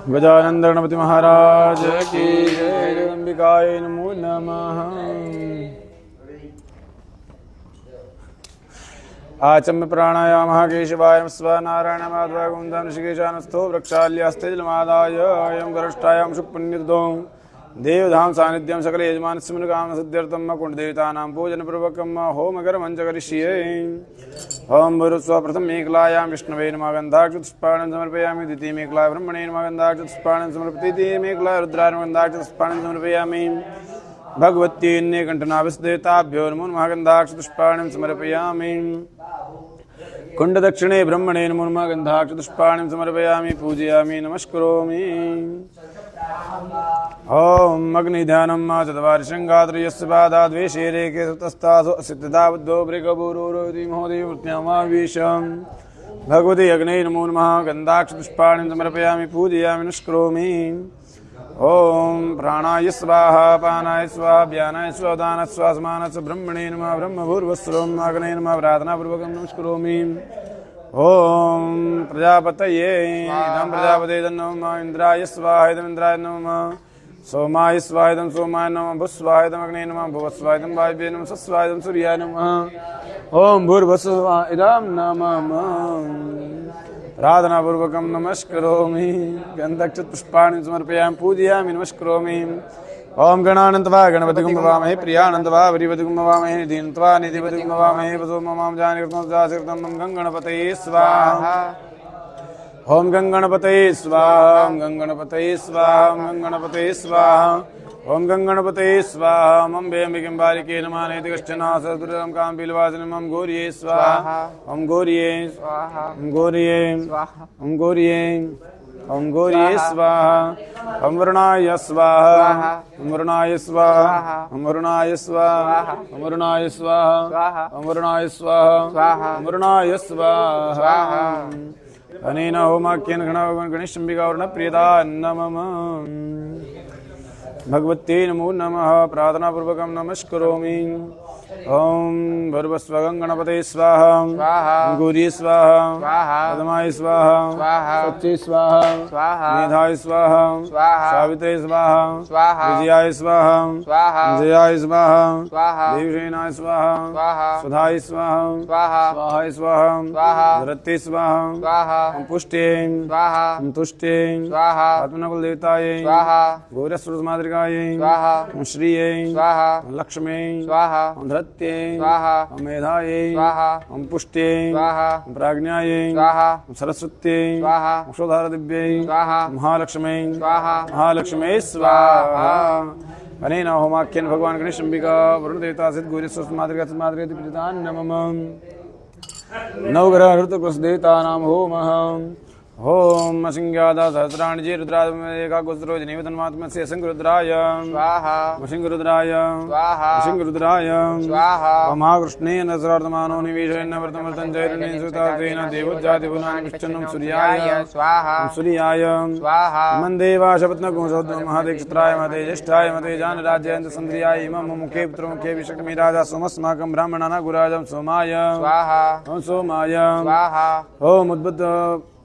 गजानंद गणपति महाराज की जय। जगदम्बिकाय नमो नमः। आचम्य प्राणायामः केशवाय नमः नारायण माधवाय गोविंदं ऋषिकेशानस्थो वृक्षाल्यास्ते जलमादाय अयं गरिष्ठायां सुपुण्यदो देवधाम सानिध्यं सकल यजमानस्य मनोकामसिद्ध्यर्थं कुण्डदेवतानां पूजनपूर्वकं होमकर्मं च करिष्ये। ओम भूर्भुवः प्रथम एकलायां विष्णवे नमः गन्धाक्षपुष्पाणं समर्पयामि। द्वितीयम् एकलाय ब्रह्मणे नमः गन्धाक्षपुष्पाणं समर्पयामि। तृतीयम् एकलाय रुद्राय नमः गन्धाक्षपुष्पाणं समर्पयामि। भगवत्यै नीलकण्ठनाभिस्देवताभ्यो नमो नमः गन्धाक्षपुष्पाणं समर्पयामि। कुण्डदक्षिणे ब्रह्मणे नमो नमः गन्धाक्षपुष्पाणं समर्पयामि पूजयामि नमस्करोमि। ओम अग्निध्यानं चत्वारिशृङ्गात्रयस्य पादाद्वेषे रेखे सुतस्तासु सिद्धता बुद्धो ब्रेकबूरोति महोदय वृत्त्यामावेशम्। भगवते अग्ने नमो नमः गन्धाक्षपुष्पाणि समर्पयामि पूजयामि नमस्करोमि। ओम प्राणाय स्वाहा पानाय स्वाहा व्यानाय स्वाहा उदानाय स्वाहा समानाय स्वाहा ब्रह्मणे नमः ब्रह्मभूर्भुवस्सुरम् अग्ने नमः प्रार्थनापूर्वकं नमस्करोमि। ओम प्रजापतये इदं प्रजापते नमः इंद्राय स्वाहा इदं इंद्राय नमः सोमाय स्वाहा इदं सोमाय नमः भुस्वाहा इदं अग्ने नमः भुवस्वाहा इदं वायवे नमः स्वस्वाहा इदं सूर्याय नमः। ओम भूर्भुवस्सुः इदं नमः प्रार्थनापूर्वकं नमस्करोमि। गन्धक्षपुष्पाणि समर्पयामि पूजयामि नमस्करोमि। ओम गणानन्त्वा गणपतिं भवामहे प्रियानन्त्वा वरिपतिं भवामहे निधिन्त्वा निधिपतिं भवामहे वसो ममां जानिकृतं दासिकृतं मम गङ्गणपतये स्वाहा। ओम गङ्गणपतये स्वाहा ओम गङ्गणपतये स्वाहा ओम गङ्गणपतये स्वाहा ओम गङ्गणपतये स्वाहा। मम वेम्बिकं बालिके नमः नेति कश्चन सदुरं काम बिलवासिनं मम गौर्ये स्वाहा ओम गौर्ये स्वाहा ओम गौर्ये स्वाहा ओम गौर्ये ओम गौर्ये स्वाहा ओम वरुणाय स्वाहा ओम वरुणाय स्वाहा ओम वरुणाय स्वाहा ओम वरुणाय स्वाहा ओम वरुणाय स्वाहा ओम वरुणाय स्वाहा। अनेन होमाख्येन गणेशम्बिका वर्णप्रियता नमः। भगवते नमो नमः प्रार्थनापूर्वकं नमस्करोमि। ओम भूर्भुवस्सुः गणपतये स्वाहा गौरी स्वाहा पद्माय स्वाहा सच्चे स्वाहा मेधाय स्वाहा सावित्रे स्वाहा विजयाय स्वाहा जयाय स्वाहा देवसेनाय स्वाहा सुधाय स्वाहा स्वाहाय स्वाहा धरते स्वाहा पुष्टे तुष्टे आत्मनकुलदेवतायै गौरस्वरूपमातृकायै श्रियै लक्ष्मी धृत्ये ओम मेधायै ओम पुष्टे ओम प्राज्ञायै ओम सरस्वत्यै ओम क्षुधारदिव्यै महालक्ष्मी महालक्ष्मी स्वाहा। अनेन होमाख्येन भगवान् गणेशम्बिका वरुणदेवता सिद्धगौरीस्वरूपमातृका प्रीतान् नमः। नवग्रह ऋतुकृष्णदेवतानां होमः। ओम सिंहादा सहस्राणि जी रुद्राय गोस्त्रो जनिवतन्मात्मस्य सिंहरुद्राय स्वाहा सिंहरुद्राय स्वाहा सिंहरुद्राय स्वाहा। महाकृष्णेन सर्वमानो निवेशेन वर्तमर्तन जैरणे सुतातेन देवजाति पुनानि विष्णुं सूर्याय स्वाहा सूर्याय स्वाहा। मन्देवा शपत्नकुं सौद्रं महादेक्षत्राय मते ज्येष्ठाय मते जानराज्यन्त संध्रियाय इमं मुखे पुत्र मुखे विशक्ति राजा सोमस्माकं ब्राह्मणानां गुराजं सोमाय स्वाहा ओम सोमाय स्वाहा। ओम उद्बुद्ध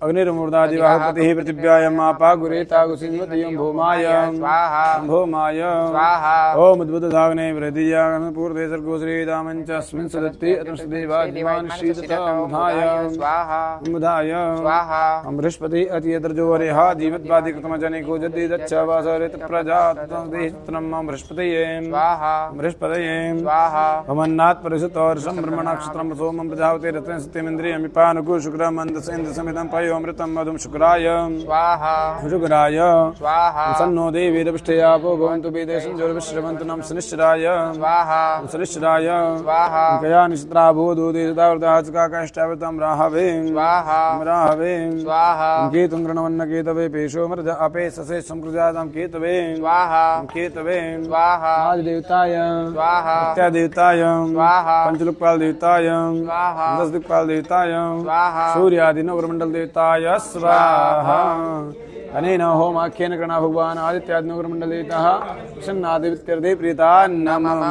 अग्निर्मूर्धा दिवाहपतिः पृथिव्याय मापा गुरेतागुसिन्वतीयं भौमाय स्वाहा भौमाय स्वाहा। ओम उद्बुद्धाग्ने वृद्धियागनपूर्वे सर्गो श्रीरामञ्चस्मिन् सदत्ते अतंसदेवादिवान् शीततामुधाय स्वाहा मुधाय स्वाहा। ओम बृहस्पति अतियद्रजोवरेहा जीवद्वादिकृतमजनिको जद्दि दच्छवासरित प्रजातंदेहित्रं मम बृहस्पतये स्वाहा बृहस्पतये स्वाहा। ओमन्नात् परिसुतोर्षं ब्रह्मणक्षत्रं सोमं प्रजापते रत्न सत्यमिन्द्रियमिपानुकूल शुक्रमन्दसेन्द्र समितं पयो अमृतं मधुं शुक्राय स्वाहा शुक्राय स्वाहा। सन्नो देवीरभिष्टयापो भवन्तु वेदेशं ज्योतिर्विश्रवन्तु नम शनिश्चराय स्वाहा शनिश्चराय स्वाहा। गया निश्चित्रा भूदूदेवतावृताचकाकाष्टावृतं राहवे स्वाहा राहवे स्वाहा। केतुं गृणवन्न केतवे पेशो मृज अपे ससे संकृजातं केतवे स्वाहा केतवे स्वाहा। आदिदेवताय स्वाहा इत्यादेवताय स्वाहा पंचलोकपाल देवताय स्वाहा दशदिक्पाल देवताय स्वाहा सूर्यादि नवग्रहमण्डल देवताय स्वाहा। अनेन होमाख्येन गणा भगवान् आदित्यादि नवग्रहमण्डलदेवताः प्रसन्नादित्यर्थे प्रीता नमः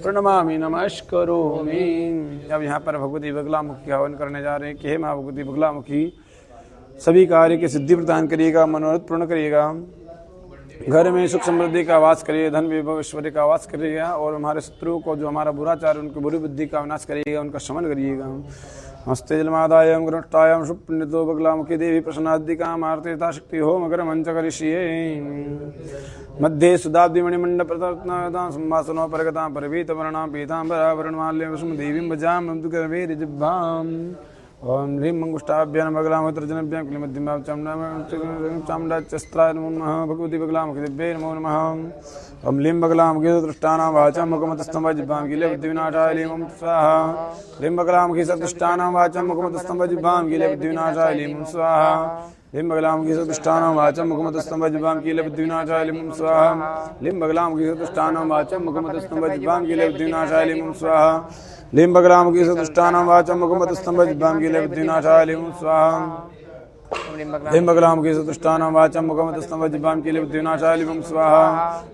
प्रणमामि नमस्करोमि। अब यहाँ पर भगवती बगलामुखी हवन करने जा रहे हैं कि हे माँ भगवती बगलामुखी सभी कार्य की सिद्धि प्रदान करिएगा, मनोरथ पूर्ण करिएगा। घर में सुख समृद्धि का वास करिए, धन विभव ऐश्वर्य का वास करिएगा और हमारे शत्रुओं को जो हमारा बुरा चार उनकी बुरी बुद्धि का विनाश करिएगा, उनका शमन करिएगा। नमस्ते जलमादायम गरुष्टायम सुपुण्यतो बगलामुखी देवी प्रसन्नादिकाम आरती यथाशक्ति हो मकर मंच करिष्ये। मध्ये सुदाब्दी मणिमंड प्रतरत्नादां संवासनो परगतां परवीत वर्णां पीतांबरा वर्णमाल्यं कुसुम देवीं भजां मधुकरवे रिजिह्वाम्। ओम ह्रीं मंगुष्टाभ्यां बगलामुखतर्जनभ्यां क्लीमध्यमां चामुण्डाचस्त्राय नमो नमः। भगवती बगलामुखदिव्यै नमो नमः। ओम लीं बगलामुखी सदृष्टानां वाचां मुखमतस्तं वजिह्वां कीलबुद्धिविनाशाय लीं ॐ स्वाहा। लीं बगलामुखी सदृष्टानां वाचां मुखमतस्तं वजिह्वां कीलबुद्धिविनाशाय लीं ॐ स्वाहा। लीं बगलामुखी सदृष्टानां वाचां मुखमतस्तं वजिह्वां कीलबुद्धिविनाशाय लीं ॐ स्वाहा। लीं बगलामुखी सदृष्टानां वाचां मुखमतस्तं वजिह्वां कीलबुद्धिविनाशाय लीं ॐ स्वाहा। लीं बगलामुखी सदृष्टानां वाचां मुखमतस्तं वजिह्वां कीलबुद्धिविनाशाय लीं ॐ स्वाहा। लीं बगलामुखी सदृष्टानां वाचां मुखमतस्तं वजिह्वां कीलबुद्धिविनाशाय लीं ॐ स्वाहा।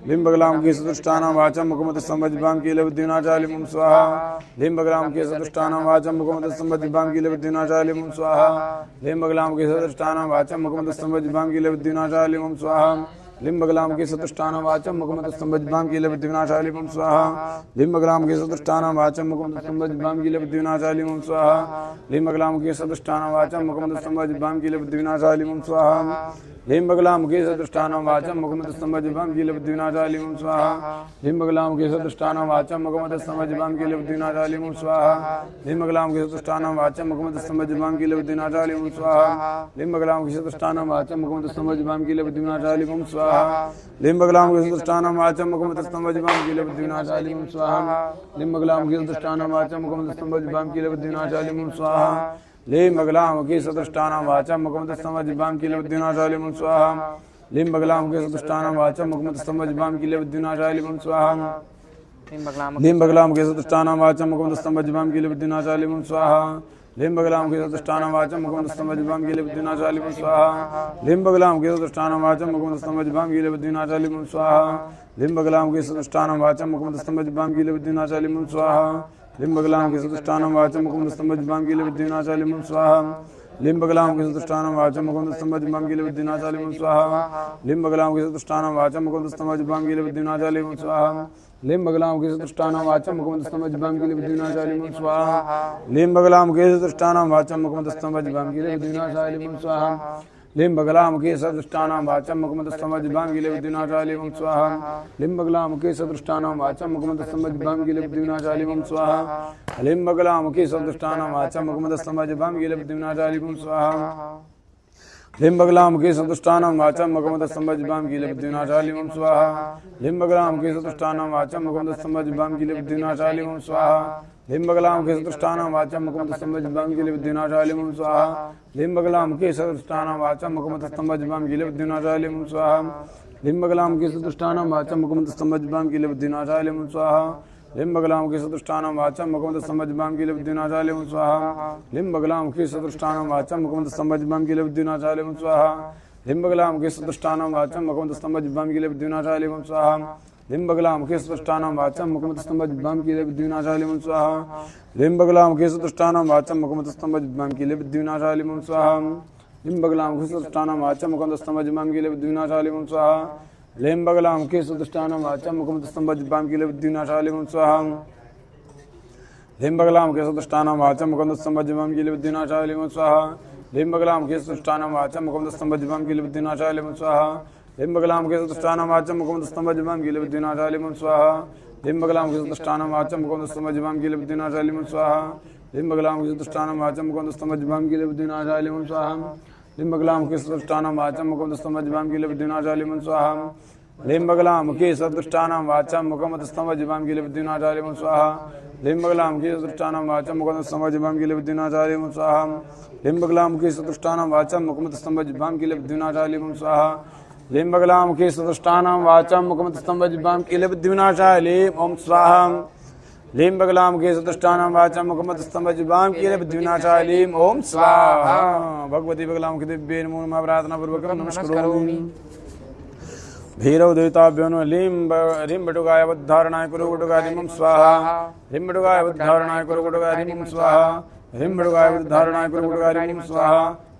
लीं बगलामुखी सदृष्टानां वाचां मुखमतस्तं वजिह्वां कीलबुद्धिविनाशाय लीं ॐ स्वाहा। लीं बगलामुखी सदृष्टानां वाचां मुखमतस्तं वजिह्वां कीलबुद्धिविनाशाय लीं ॐ स्वाहा। लीं बगलामुखी सदृष्टानां वाचां मुखमतस्तं वजिह्वां कीलबुद्धिविनाशाय लीं ॐ स्वाहा। लीं बगलामुखी सदृष्टानां वाचां मुखमतस्तं वजिह्वां कीलबुद्धिविनाशाय लीं ॐ स्वाहा। लीं बगलामुखी सदृष्टानां वाचां मुखमतस्तं वजिह्वां कीलबुद्धिविनाशाय लीं ॐ स्वाहा। लीं बगलामुखी सदृष्टानां वाचां मुखमतस्तं वजिह्वां कीलबुद्धिविनाशाय लीं ॐ स्वाहा। लीं बगलामुखी सदृष्टानां वाचां मुखमतस्तं वजिह्वां कीलबुद्धिविनाशाय लीं ॐ स्वाहा। लीं बगलामुखी सदृष्टानां वाचां मुखमतस्तं वजिह्वां कीलबुद्धिविनाशाय लीं ॐ स्वाहा। लीं बगलामुखी सदृष्टानां वाचां मुखमतस्तं वजिह्वां कीलबुद्धिविनाशाय लीं ॐ स्वाहा। लीं बगलामुखी सदृष्टानां वाचां मुखमतस्तं वजिह्वां कीलबुद्धिविनाशाय लीं ॐ स्वाहा। लीं बगलामुखी सदृष्टानां वाचां मुखमतस्तं वजिह्वां कीलबुद्धिविनाशाय लीं ॐ स्वाहा। लीं बगलामुखी सदृष्टानां वाचां मुखमतस्तं वजिह्वां कीलबुद्धिविनाशाय लीं ॐ स्वाहा। लीं बगलामुखी सदृष्टानां वाचां मुखमतस्तं वजिह्वां कीलबुद्धिविनाशाय लीं ॐ स्वाहा। लीं बगलामुखी सदृष्टानां वाचां मुखमतस्तं वजिह्वां कीलबुद्धिविनाशाय लीं ॐ स्वाहा। लीं बगलामुखी सदृष्टानां वाचां मुखमतस्तं वजिह्वां कीलबुद्धिविनाशाय लीं ॐ स्वाहा। लीं बगलामुखी सदृष्टानां वाचां मुखमतस्तं वजिह्वां कीलबुद्धिविनाशाय लीं ॐ स्वाहा। लीं बगलामुखी सदृष्टानां वाचां मुखमतस्तं वजिह्वां कीलबुद्धिविनाशाय लीं ॐ स्वाहा। लीं बगलामुखी सदृष्टानां वाचां मुखमतस्तं वजिह्वां कीलबुद्धिविनाशाय लीं ॐ स्वाहा। लीं बगलामुखी सदृष्टानां वाचां मुखमतस्तं वजिह्वां कीलबुद्धिविनाशाय लीं ॐ स्वाहा। लीं बगलामुखी सदृष्टानां वाचां मुखमतस्तं वजिह्वां कीलबुद्धिविनाशाय लीं ॐ स्वाहा। लीं बगलामुखी सदृष्टानां वाचां मुखमतस्तं वजिह्वां कीलबुद्धिविनाशाय लीं ॐ स्वाहा। लीं बगलामुखी सदृष्टानां वाचां मुखमतस्तं वजिह्वां कीलबुद्धिविनाशाय लीं ॐ स्वाहा। लीं बगलामुखी सदृष्टानां वाचां मुखमतस्तं वजिह्वां कीलबुद्धिविनाशाय लीं ॐ स्वाहा। लीं बगलामुखी सदृष्टानां वाचां मुखमतस्तं वजिह्वां कीलबुद्धिविनाशाय लीं ॐ स्वाहा। लीं बगलामुखी सदृष्टानां वाचां मुखमतस्तं वजिह्वां कीलबुद्धिविनाशाय लीं ॐ स्वाहा। लीं बगलामुखी सदृष्टानां वाचां मुखमतस्तं वजिह्वां कीलबुद्धिविनाशाय लीं ॐ स्वाहा। लीं बगलामुखी सदृष्टानां वाचां मुखमतस्तं वजिह्वां कीलबुद्धिविनाशाय लीं ॐ स्वाहा। लीं बगलामुखी सदृष्टानां वाचां मुखमतस्तं वजिह्वां कीलबुद्धिविनाशाय लीं ॐ स्वाहा। लीं बगलामुखी सदृष्टानां वाचां मुखमतस्तं वजिह्वां कीलबुद्धिविनाशाय लीं ॐ स्वाहा। लीं बगलामुखी सदृष्टानां वाचां मुखमतस्तं वजिह्वां कीलबुद्धिविनाशाय लीं ॐ स्वाहा। लीं बगलामुखी सदृष्टानां वाचां मुखमतस्तं वजिह्वां कीलबुद्धिविनाशाय लीं ॐ स्वाहा। लीं बगलामुखी सदृष्टानां वाचां मुखमतस्तं वजिह्वां कीलबुद्धिविनाशाय लीं ॐ स्वाहा। लीं बगलामुखी सदृष्टानां वाचां मुखमतस्तं वजिह्वां कीलबुद्धिविनाशाय लीं ॐ स्वाहा। लीं बगलामुखी सदृष्टानां वाचां मुखमतस्तं वजिह्वां कीलबुद्धिविनाशाय लीं ॐ स्वाहा। लीं बगलामुखी सदृष्टानां वाचां मुखमतस्तं वजिह्वां कीलबुद्धिविनाशाय लीं ॐ स्वाहा। लीं बगलामुखी सदृष्टानां वाचां मुखमतस्तं वजिह्वां कीलबुद्धिविनाशाय लीं ॐ स्वाहा। लीं बगलामुखी सदृष्टानां वाचां मुखमतस्तं वजिह्वां कीलबुद्धिविनाशाय लीं ॐ स्वाहा। लीं बगलामुखी सदृष्टानां वाचां मुखमतस्तं वजिह्वां कीलबुद्धिविनाशाय लीं ॐ स्वाहा। लीं बगलामुखी सदृष्टानां वाचां मुखमतस्तं वजिह्वां कीलबुद्धिविनाशाय लीं ॐ स्वाहा। लीं बगलामुखी सदृष्टानां वाचां मुखमतस्तं वजिह्वां कीलबुद्धिविनाशाय लीं ॐ स्वाहा। लीं बगलामुखी सदृष्टानां वाचां मुखमतस्तं वजिह्वां कीलबुद्धिविनाशाय लीं ॐ स्वाहा। लीं बगलामुखी सदृष्टानां वाचां मुखमतस्तं वजिह्वां कीलबुद्धिविनाशाय लीं ॐ स्वाहा। लीं बगलामुखी सदृष्टानां वाचां मुखमतस्तं वजिह्वां कीलबुद्धिविनाशाय लीं ॐ स्वाहा। लीं बगलामुखी सदृष्टानां वाचां मुखमतस्तं वजिह्वां कीलबुद्धिविनाशाय लीं ॐ स्वाहा। लीं बगलामुखी सदृष्टानां वाचां मुखमतस्तं वजिह्वां कीलबुद्धिविनाशाय लीं ॐ स्वाहा। लीं बगलामुखी सदृष्टानां वाचां मुखमतस्तं वजिह्वां कीलबुद्धिविनाशाय लीं ॐ स्वाहा। लीं बगलामुखी सदृष्टानां वाचां मुखमतस्तं वजिह्वां कीलबुद्धिविनाशाय लीं ॐ स्वाहा। लीं बगलामुखी सदृष्टानां वाचां मुखमतस्तं वजिह्वां कीलबुद्धिविनाशाय लीं ॐ स्वाहा। लीं बगलामुखी सदृष्टानां वाचां मुखमतस्तं वजिह्वां कीलबुद्धिविनाशाय लीं ॐ स्वाहा। भगवती बगलामुखी दिव्यै नमो नमः प्रार्थनापूर्वकं नमस्करोमि। भैरव देवताभ्यो नमः। ह्रीं बटुकाय वद्धारणाय कुरु बटुकाय ह्रीं ॐ स्वाहा। ह्रीं बटुकाय वद्धारणाय कुरु बटुकाय ह्रीं ॐ स्वाहा। ह्रीं बटुकाय वद्धारणाय कुरु बटुकाय ह्रीं ॐ स्वाहा।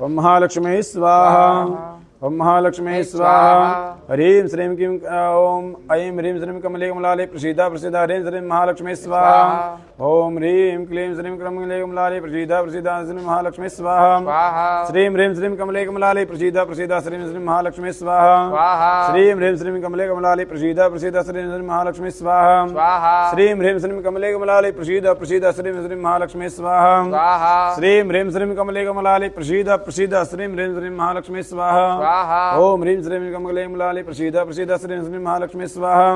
ओम महालक्ष्मी स्वाहा। ओम महालक्ष्मी स्वाहा। ह्रीं श्रीं क्लीं ओम ऐं ह्रीं श्रीं कमले कमलाले प्रसीदा प्रसीदा ह्रीं श्रीं महालक्ष्मी स्वाहा। ओम ह्रीं क्लीं श्रीं कमले कमलाले प्रसीदा प्रसीदा श्रीं महालक्ष्मी स्वाहा। श्रीं ह्रीं श्रीं कमले कमलाले प्रसीदा प्रसीदा श्रीं श्रीं महालक्ष्मी स्वाहा। श्रीं ह्रीं श्रीं कमले कमलाले प्रसीदा प्रसीदा श्रीं श्रीं महालक्ष्मी स्वाहा। श्रीं ह्रीं श्रीं कमले कमलाले प्रसीदा प्रसीदा श्रीं श्रीं महालक्ष्मी स्वाहा। श्रीं ह्रीं श्रीं कमले कमलाले प्रसीदा प्रसीदा श्रीं ह्रीं श्रीं महालक्ष्मी स्वाहा। ओम ह्रीं श्रीं कमले कमलाले प्रसीदा प्रसीदा श्रीं श्रीं महालक्ष्मी स्वाहा।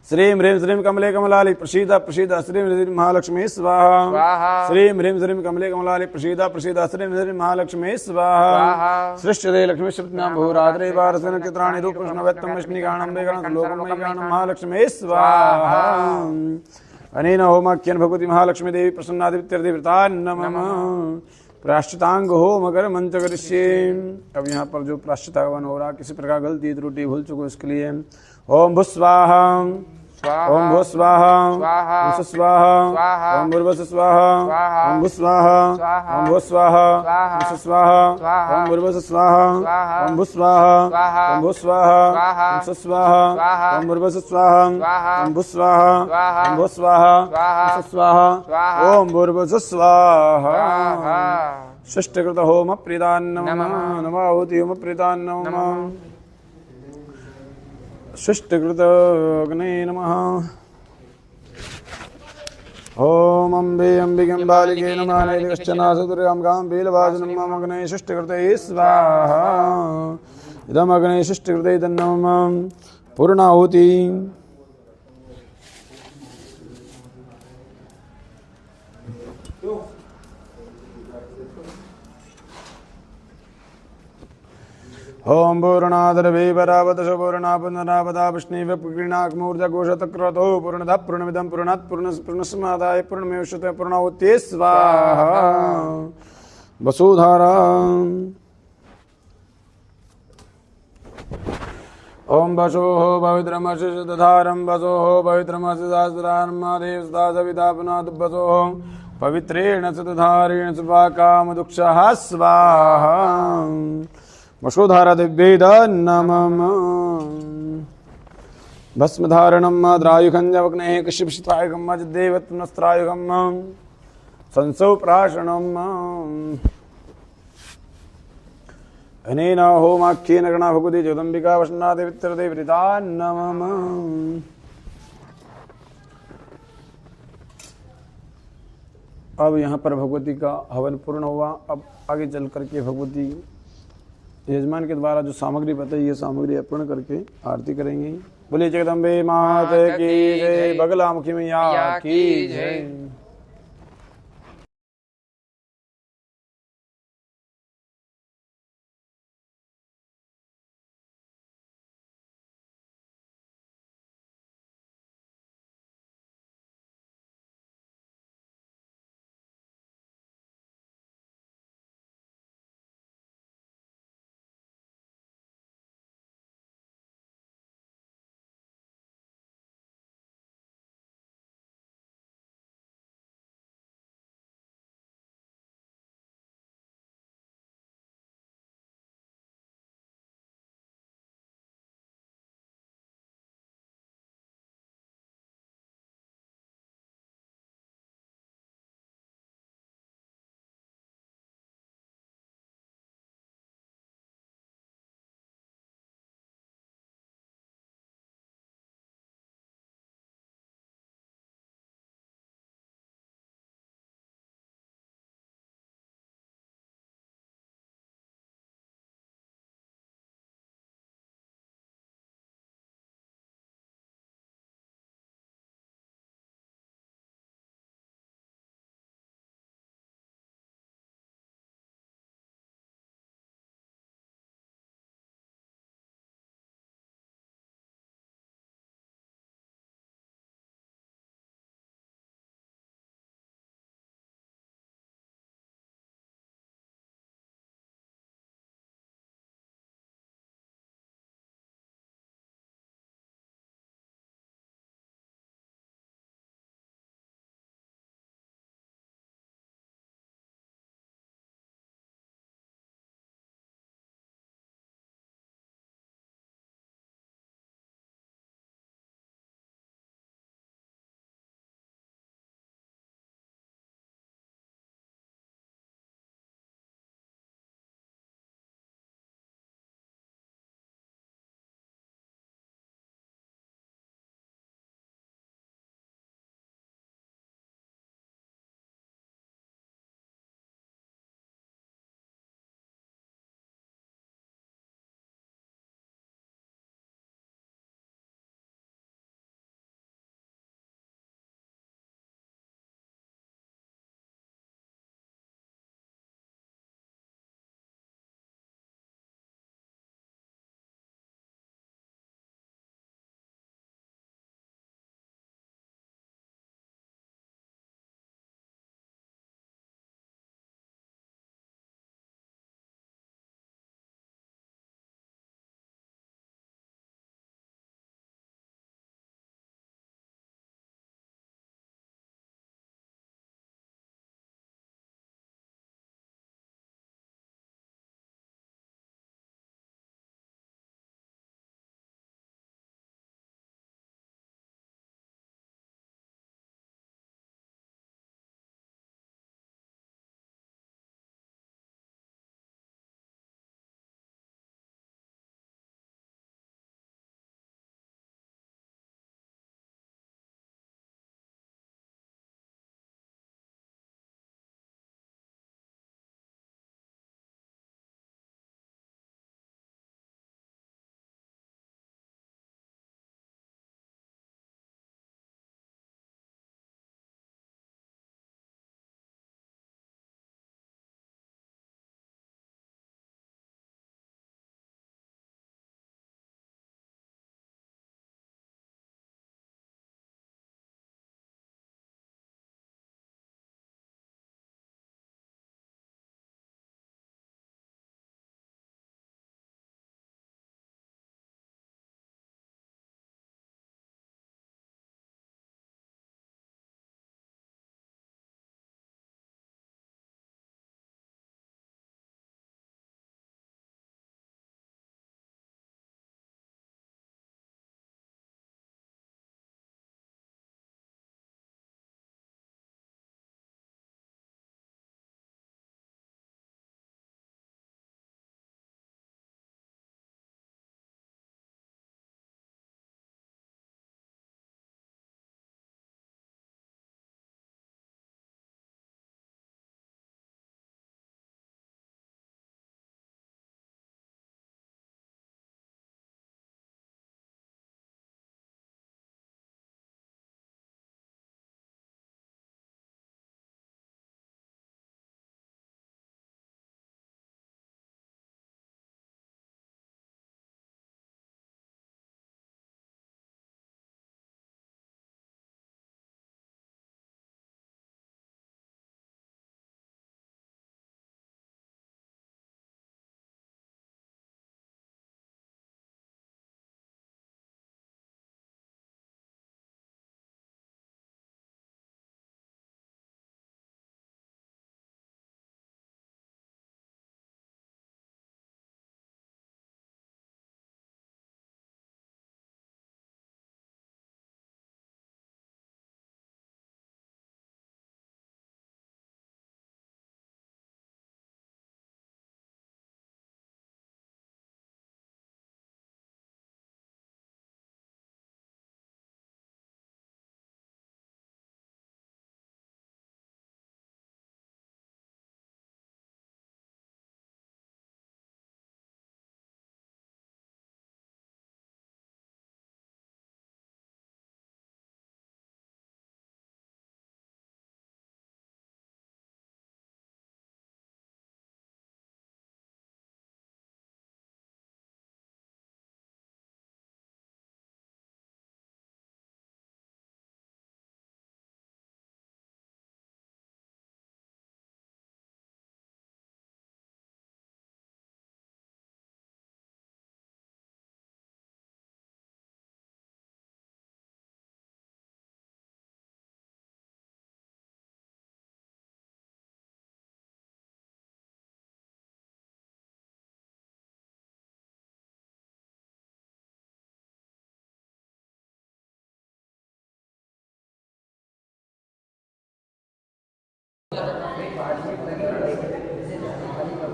श्रीं ह्रीं श्रीं कमले कमलाले प्रसीदा प्रसीदा श्रीं श्रीं महालक्ष्मी स्वाहा। श्रीं ह्रीं श्रीं कमले कमलाले प्रसीदा प्रसीदा श्रीं श्रीं महालक्ष्मी स्वाहा। सृष्टदे लक्ष्मी शब्दनाम भूरात्रे वारसन चित्राणि रूप कृष्णवत्तम विष्णुगाणं वेगणं लोकमयगाणं महालक्ष्मी स्वाहा। अनेन होमाख्येन भगवती महालक्ष्मी देवी प्रसन्नादित्यर्थिवृता नमः। प्राश्चितांग हो मकर मंच करिष्ये। अब यहाँ पर जो प्राश्चित हवन हो रहा, किसी प्रकार गलती त्रुटि भूल चुको इसके लिए ओम भू स्वाहा। ओम भू स्वाहा। ओम स्वाहा। ओम भूर्भुव स्वाहा। ओम भू स्वाहा। ओम भू स्वाहा। ओम स्वाहा। ओम भूर्भुव स्वाहा। ओम भू स्वाहा। ओम भू स्वाहा। ओम स्वाहा। ओम भूर्भुव स्वाहा। ओम भू स्वाहा। ओम भू स्वाहा। ओम स्वाहा। ओम भूर्भुव स्वाहा। षष्ठकृत होम प्रीदान्नम नमाहुति होम प्रीदान्नम। षष्ठकृत अग्ने नमः। ओम अम्बे अंबिकं बालिके नमः। नैलकश्चनासुदुर्गां गां बेलवासनं मम अग्ने षष्ठकृते स्वाहा। इदम् अग्ने षष्ठकृते तन्नमः। पूर्णाहुति। ओम पूर्णादर्भे परावत सुपूर्णा पुनरावता विष्णुव पुक्रीणाकमूर्ध घोषतक्रतो पूर्णतः पूर्णमिदं पूर्णात् पूर्णस्मादाय पूर्णमेवश्यते पूर्णाहुते स्वाहा। वसुधारा। ओम वसोः पवित्रमस्य दधारं वसोः पवित्रमस्य सहस्रार्मादेव सदा सविता पुनात् वसोः पवित्रेण सतधारेण स्वाकामदुक्षः स्वाहा। वसुधारा दिव्येद नमः। भस्मधारणं द्रायुखञ्जवग्नेः कश्यपशित्रायुगं मज्देवत्नस्त्रायुगं संसौप्राशनम्। अनेन होमाख्येन गणा भगवती जगदम्बिका वसन्नादेवित्यर्देवृता नमः। अब यहाँ पर भगवती का हवन पूर्ण हुआ। अब आगे चल करके भगवती यजमान के द्वारा जो सामग्री बताई, ये सामग्री अर्पण करके आरती करेंगे। बोलिए जगदम्बे मात की जय। बगलामुखी मैया की जय।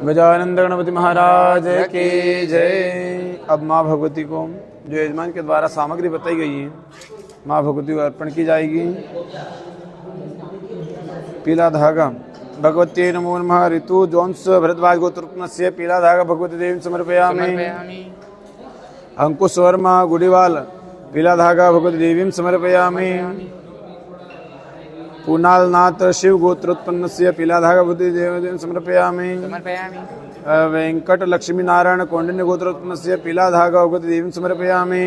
गजानंद गणपति महाराज की जय। अब माँ भगवती को जो यजमान के द्वारा सामग्री बताई गई है माँ भगवती को अर्पण की जाएगी। पीला धागा भगवती नमो नमः। ऋतु जोन्स भरद्वाज गोत्रस्य पीला धागा भगवती देवी समर्पयामि। अंकुश वर्मा गुड़ीवाल पीला धागा भगवती देवी समर्पयामि। पुनालनाथ शिव गोत्रोत्पन्नस्य पीला धागा भगवती देवी समर्पयामि। वेंकट लक्ष्मी नारायण कौंडिन्य गोत्रोत्पन्नस्य पीला धागा भगवती देवी समर्पयामि।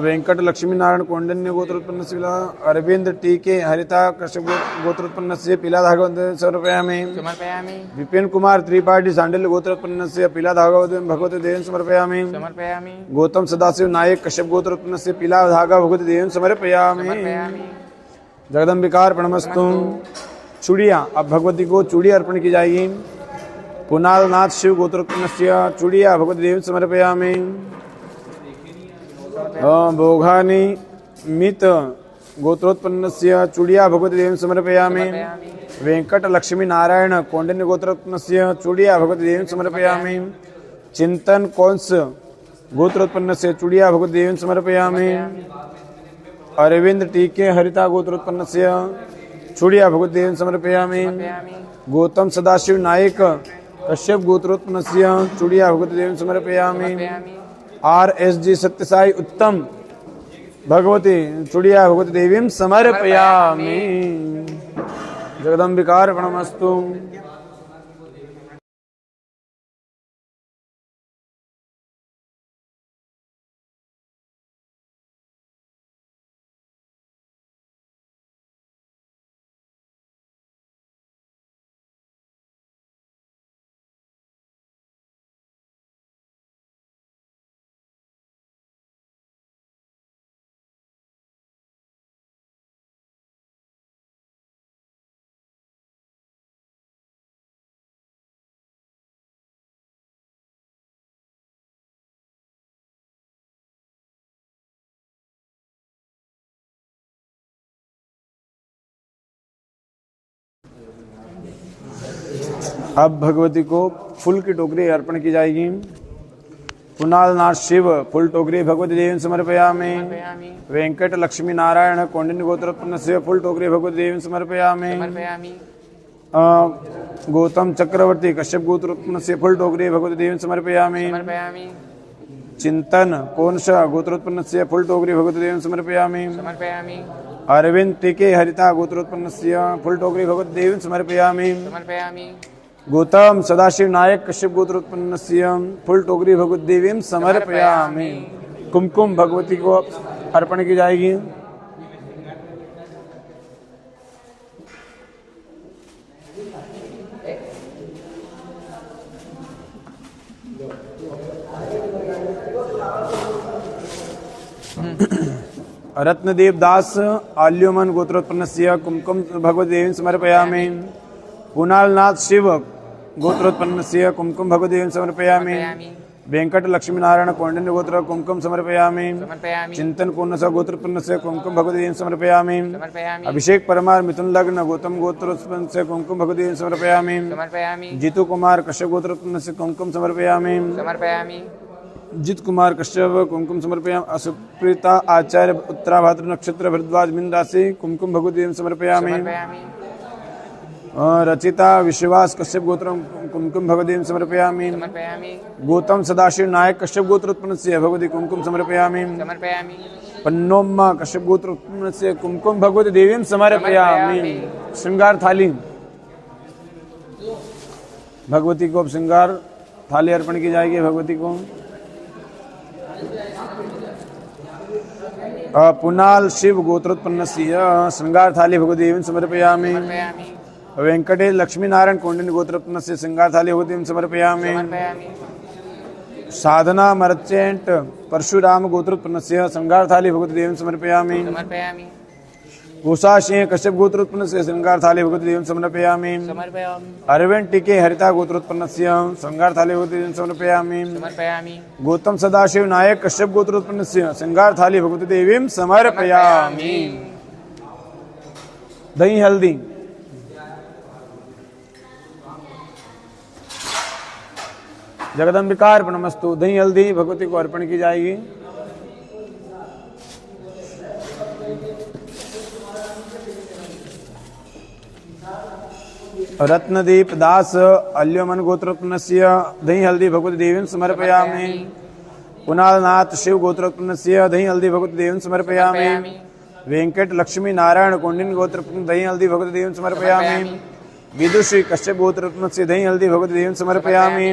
वेंकट लक्ष्मी नारायण कौंडिन्य गोत्रोत्पन्नस्य अरविंद टीके हरिता कश्यप गोत्रोत्पन्नस्य पीला धागा समर्पयामि। विपिन कुमार त्रिपाठी सांडिल्य गोत्रोत्पन्नस्य पीला धागा भगवती देवी समर्पयामि। गौतम सदाशिव नायक कश्यप गोत्रोत्पन्नस्य पीला धागा भगवती देवी समर्पयामि। जगदम्बिकार्पणमस्तु। चूड़िया अब भगवती को चूड़ी अर्पण की जाएगी। पुनालनाथ शिव गोत्रोत्पन्नस्य चूड़िया भगवती देवी समर्पयामि। भोगानी मित गोत्रोत्पन्नस्य चूड़िया भगवती देवी समर्पयामि। वेंकट लक्ष्मी नारायण कौंडिन्य गोत्रोत्पन्नस्य चूड़िया भगवती देवी समर्पयामि। चिंतन कौंस गोत्रोत्पन्नस्य चूड़िया भगवती देवी समर्पयामि। अरविंद टीके हरिता गोत्रोत्पन्नस्य चूड़िया भगवती देवी समर्पयामि। गौतम सदाशिव नायक कश्यप गोत्रोत्पन्नस्य चूड़िया भगवती देवी समर्पयामि। RSG सत्यसाई उत्तम भगवती चूड़िया भगवती देवी समर्पयामि। जगदम्बिकार्पणमस्तु। अब भगवती को फूल की टोकरी अर्पण की जाएगी। पुनालनाथ शिव फूल टोकरी भगवती देवी समर्पयामि। वेंकट लक्ष्मी नारायण कौंडिन्य गोत्रोत्पन्नस्य फूल टोकरी भगवती देवी समर्पयामि। गौतम चक्रवर्ती कश्यप गोत्रोत्पन्नस्य फूल टोकरी भगवती देवी समर्पयामि। चिंतन कौंस गोत्रोत्पन्नस्य फूल टोकरी भगवती देवी समर्पयामि। अरविंद टीके हरिता गोत्रोत्पन्नस्य फूल टोकरी भगवती देवी समर्पयामि। गौतम सदाशिव नायक कश्यप गोत्रोत्पन्नस्य फूल टोकरी भगवती देवी समर्पयामि। कुमकुम भगवती को अर्पण की जाएगी। रत्नदेव दास आल्योमन गोत्रोत्पन्नस्य कुमकुम भगवती देवी समर्पयामि। पुनालनाथ शिव गोत्रोत्पन्नस्य कुमकुम भगवती देवी समर्पयामि। वेंकट लक्ष्मी नारायण कौंडिन्य गोत्र कुमकुम समर्पयामि। चिंतन पूर्णस गोत्रोत्पन्नस्य कुमकुम भगवती देवी समर्पयामि। अभिषेक परमार मिथुन लग्न गौतम गोत्रोत्पन्नस्य कुमकुम भगवती देवी समर्पयामि। जीतू कुमार कश्यप गोत्रोत्पन्नस्य कुमकुम समर्पयामि। जित कुमार कश्यप कुमकुम समर्पयामि। असुप्रीता आचार्य उत्तराभाद्र नक्षत्र भरद्वाज मीन राशि कुमकुम भगवती देवी समर्पयामि। रचिता विश्वास कश्यप गोत्र कुमकुम भगवती देवी समर्पयामि। गौतम सदाशिव नायक कश्यप गोत्रोत्पन्नस्य भगवती कुमकुम समर्पयामि। पन्नोम्मा कश्यप गोत्रोत्पन्नस्य कुमकुम भगवती देवी समर्पयामि। श्रृंगार थाली भगवती को श्रृंगार थाली अर्पण की जाएगी। भगवती को पुनाल शिव गोत्रोत्पन्नस्य श्रृंगार थाली भगवती देवी समर्पयामि। वेंकटेश लक्ष्मी नारायण कौंडिन्य गोत्रोत्पन्नस्य श्रृंगार थाली भगवती देवी समर्पयामि। साधना मर्चेंट परशुराम गोत्रोत्पन्नस्य श्रृंगार थाली भगवती देवी समर्पयामि। उषा सिंह कश्यप गोत्रोत्पन्नस्य श्रृंगार थाली भगवती देवी समर्पयामि। अरविंद टीके हरिता गोत्रोत्पन्नस्य श्रृंगार थाली भगवती देवी समर्पयामि। गौतम सदाशिव नायक कश्यप गोत्रोत्पन्नस्य श्रृंगार थाली भगवती देवी समर्पयामि। दही हल्दी, जगदम्बिका अर्पणमस्तु। दही हल्दी भगवती को अर्पण की जाएगी। रत्नदीप दास अल्योमन गोत्रोत्पन्नस्य दही हल्दी भगवती देवीं समर्पयामि। कुणालनाथ शिव गोत्रोत्पन्नस्य दही हल्दी भगवती देवीं समर्पयामि। वेंकट लक्ष्मी नारायण कोंडिन गोत्रोत्पन्न दही हल्दी भगवती देवीं समर्पयामि। विदुषी कश्यप गोत्रोत्पन्नस्य दही हल्दी भगवती देवीं समर्पयामि।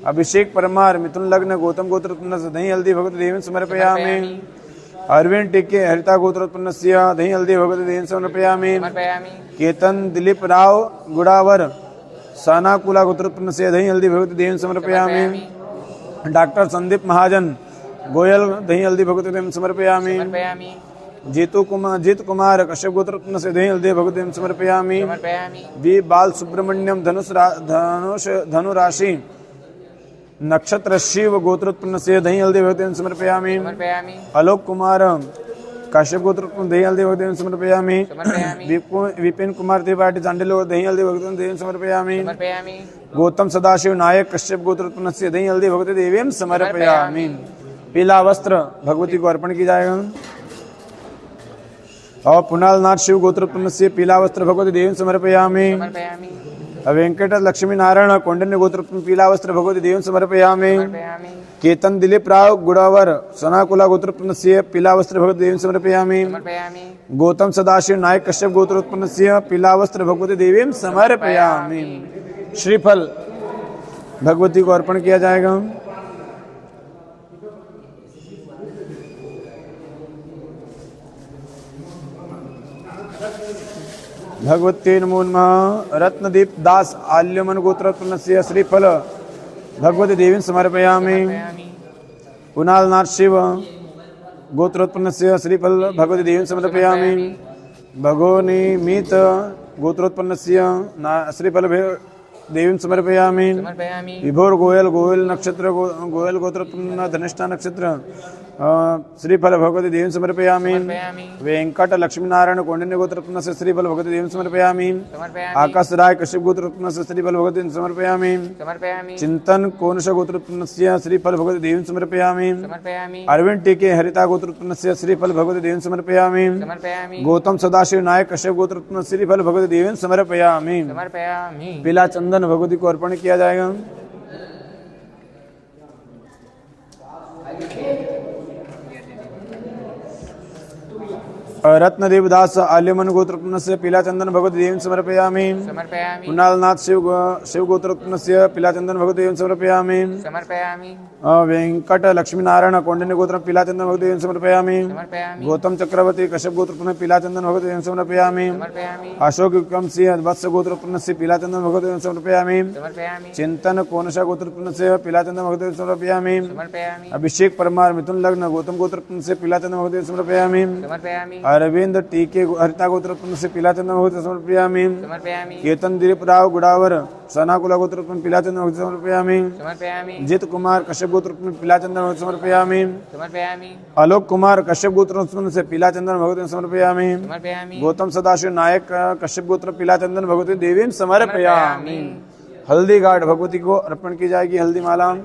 अभिषेक परमार मिथुन लग्न गौतम गोत्रोत्पन्नस्य दही हल्दी भगवती देवीं समर्पयामि। अरविंद टिके हरिता गोत्रोत्पन्नस्य दही हल्दी भगवती देवीं समर्पयामि। केतन दिलीप राव गुड़ावर सानाकुला गोत्रोत्पन्नस्य दही हल्दी भगवती देवीं समर्पयामि। डॉक्टर संदीप महाजन गोयल दही हल्दी भगवती देवीं समर्पयामि। जीत कुमार कश्यप गोत्रोत्पन्नस्य दही हल्दी भगवती देवीं समर्पयामि। वी बाल सुब्रमण्यम धनुराशि नक्षत्र शिव गोत्रोत्पन्नस्य दही हल्दी भगवती देवीं समर्पयामि। आलोक कुमार काश्यप गोत्रोत्पन्न दही हल्दी भगवती देवीं समर्पयामि। विपिन कुमार त्रिपाठी चांडिलो दही हल्दी भगवती देवीं समर्पयामि। गौतम सदाशिव नायक कश्यप गोत्रोत्पन्नस्य दही हल्दी भगवती देवीं समर्पयामि। पीला वस्त्र भगवती को अर्पण की जाएगा। और पुनालनाथ शिव गोत्रोत्पन्नस्य पीला वस्त्र भगवती देवीं समर्पयामि। वेंकट लक्ष्मी नारायण कौंडिन्य गोत्रोत्पन्न पीला वस्त्र भगवती देवीं समर्पयामि। केतन दिलीप राव गुड़ावर सनाकुला गोत्रोत्पन्नस्य पीला वस्त्र भगवती देवीं समर्पयामि। गौतम सदाशिव नायक कश्यप गोत्रोत्पन्नस्य पीला वस्त्र भगवती देवीं समर्पयामि। श्रीफल भगवती को अर्पण किया जाएगा। भगवती नमो नमः। रत्नदीप दास आल्यमन गोत्रोत्पन्नस्य श्रीफल भगवती देवीं समर्पयामि। कुणालनाथ शिव गोत्रोत्पन्नस्य श्रीफल भगवती देवीं समर्पयामि। भगोनिमित गोत्रोत्पन्नस्य श्रीफल देवीं समर्पयामि। विभोर गोयल नक्षत्र गोयल गोत्रोत्पन्न धनिष्ठा नक्षत्र श्रीफल भगवती देवीं समर्पयामि। वेंकट लक्ष्मी नारायण कौंडिन्य गोत्रोत्पन्नस्य श्रीफल भगवती देवीं समर्पयामि। आकाश राय कश्यप गोत्रोत्पन्नस्य श्रीफल भगवती देवीं समर्पयामि। चिंतन कोनश गोत्रोत्पन्नस्य श्रीफल भगवती देवीं समर्पयामि। अरविंद टीके हरिता गोत्रोत्पन्नस्य श्रीफल भगवती देवीं समर्पयामि। गौतम सदाशिव नायक कश्यप गोत्रोत्पन्न श्रीफल भगवती देवीं समर्पयामि। पीला चंदन भगवती को अर्पण किया जाएगा। रत्नदेव दास आल्यमन गोत्रोत्पन्नस्य पीला चंदन भगवती देवीं समर्पयामि। कुणालनाथ शिव गोत्रोत्पन्नस्य पीला चंदन भगवती देवीं समर्पयामि। वेंकट लक्ष्मी नारायण कौंडिन्य गोत्र पीला चंदन भगवती देवीं समर्पयामि। गौतम चक्रवर्ती कश्यप गोत्रोत्पन्न पीला चंदन भगवती देवीं समर्पयामि। अशोक विक्रम सिंह वत्स गोत्रोत्पन्नस्य पीला चंदन भगवती देवीं समर्पयामि। चिंतन कोनश गोत्रोत्पन्नस्य पीला चंदन भगवती देवीं समर्पयामि। अभिषेक परमार मिथुन लग्न गौतम गोत्रोत्पन्नस्य पीला चंदन भगवती देवीं समर्पयामि। अरविंद टीके हरिता गोत्रोत्पन्नस्य पीला चंदन भगवती समर्पयामि। केतन दिलीप राव गुड़ावर सनाकुला गोत्रोत्पन्न पीला चंदन भगवती समर्पयामि। जित कुमार कश्यप गोत्रोत्पन्न पीला चंदन भगवती समर्पयामि। आलोक कुमार कश्यप गोत्रोत्पन्न से पीला चंदन भगवती समर्पयामि। गौतम सदाशिव नायक कश्यप गोत्र पीला चंदन भगवती देवीं समर्पयामि। हल्दी घाट भगवती को अर्पण की जाएगी। हल्दी माला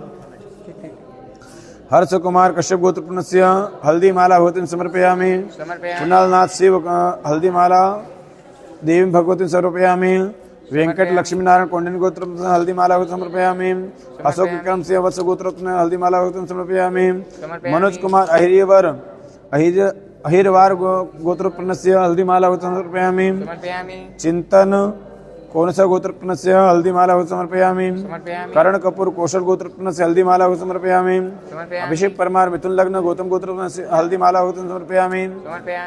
हर्ष कुमार कश्यप गोत्रोत्पन्नस्य हल्दी माला भगवती समर्पयामि। कुणालनाथ शिव हल्दी माला देवीं भगवती समर्पयामि। वेंकट लक्ष्मी नारायण कौंडिन्य गोत्रोत्पन्न हल्दी माला भगवती समर्पयामि। अशोक विक्रम सिंह वत्स गोत्रोत्पन्न हल्दी माला भगवती समर्पयामि। मनोज कुमार अहिरवार गोत्रोत्पन्नस्य हल्दी माला भगवती समर्पयामि। चिंतन कोनसा गोत्रोत्पन्नस्य हल्दी माला भगवती समर्पयामि। करण कपूर कौशल गोत्रोत्पन्नस्य हल्दी माला भगवती समर्पयामि। अभिषेक परमार मिथुन लग्न गौतम गोत्रोत्पन्नस्य हल्दी माला भगवती समर्पयामि।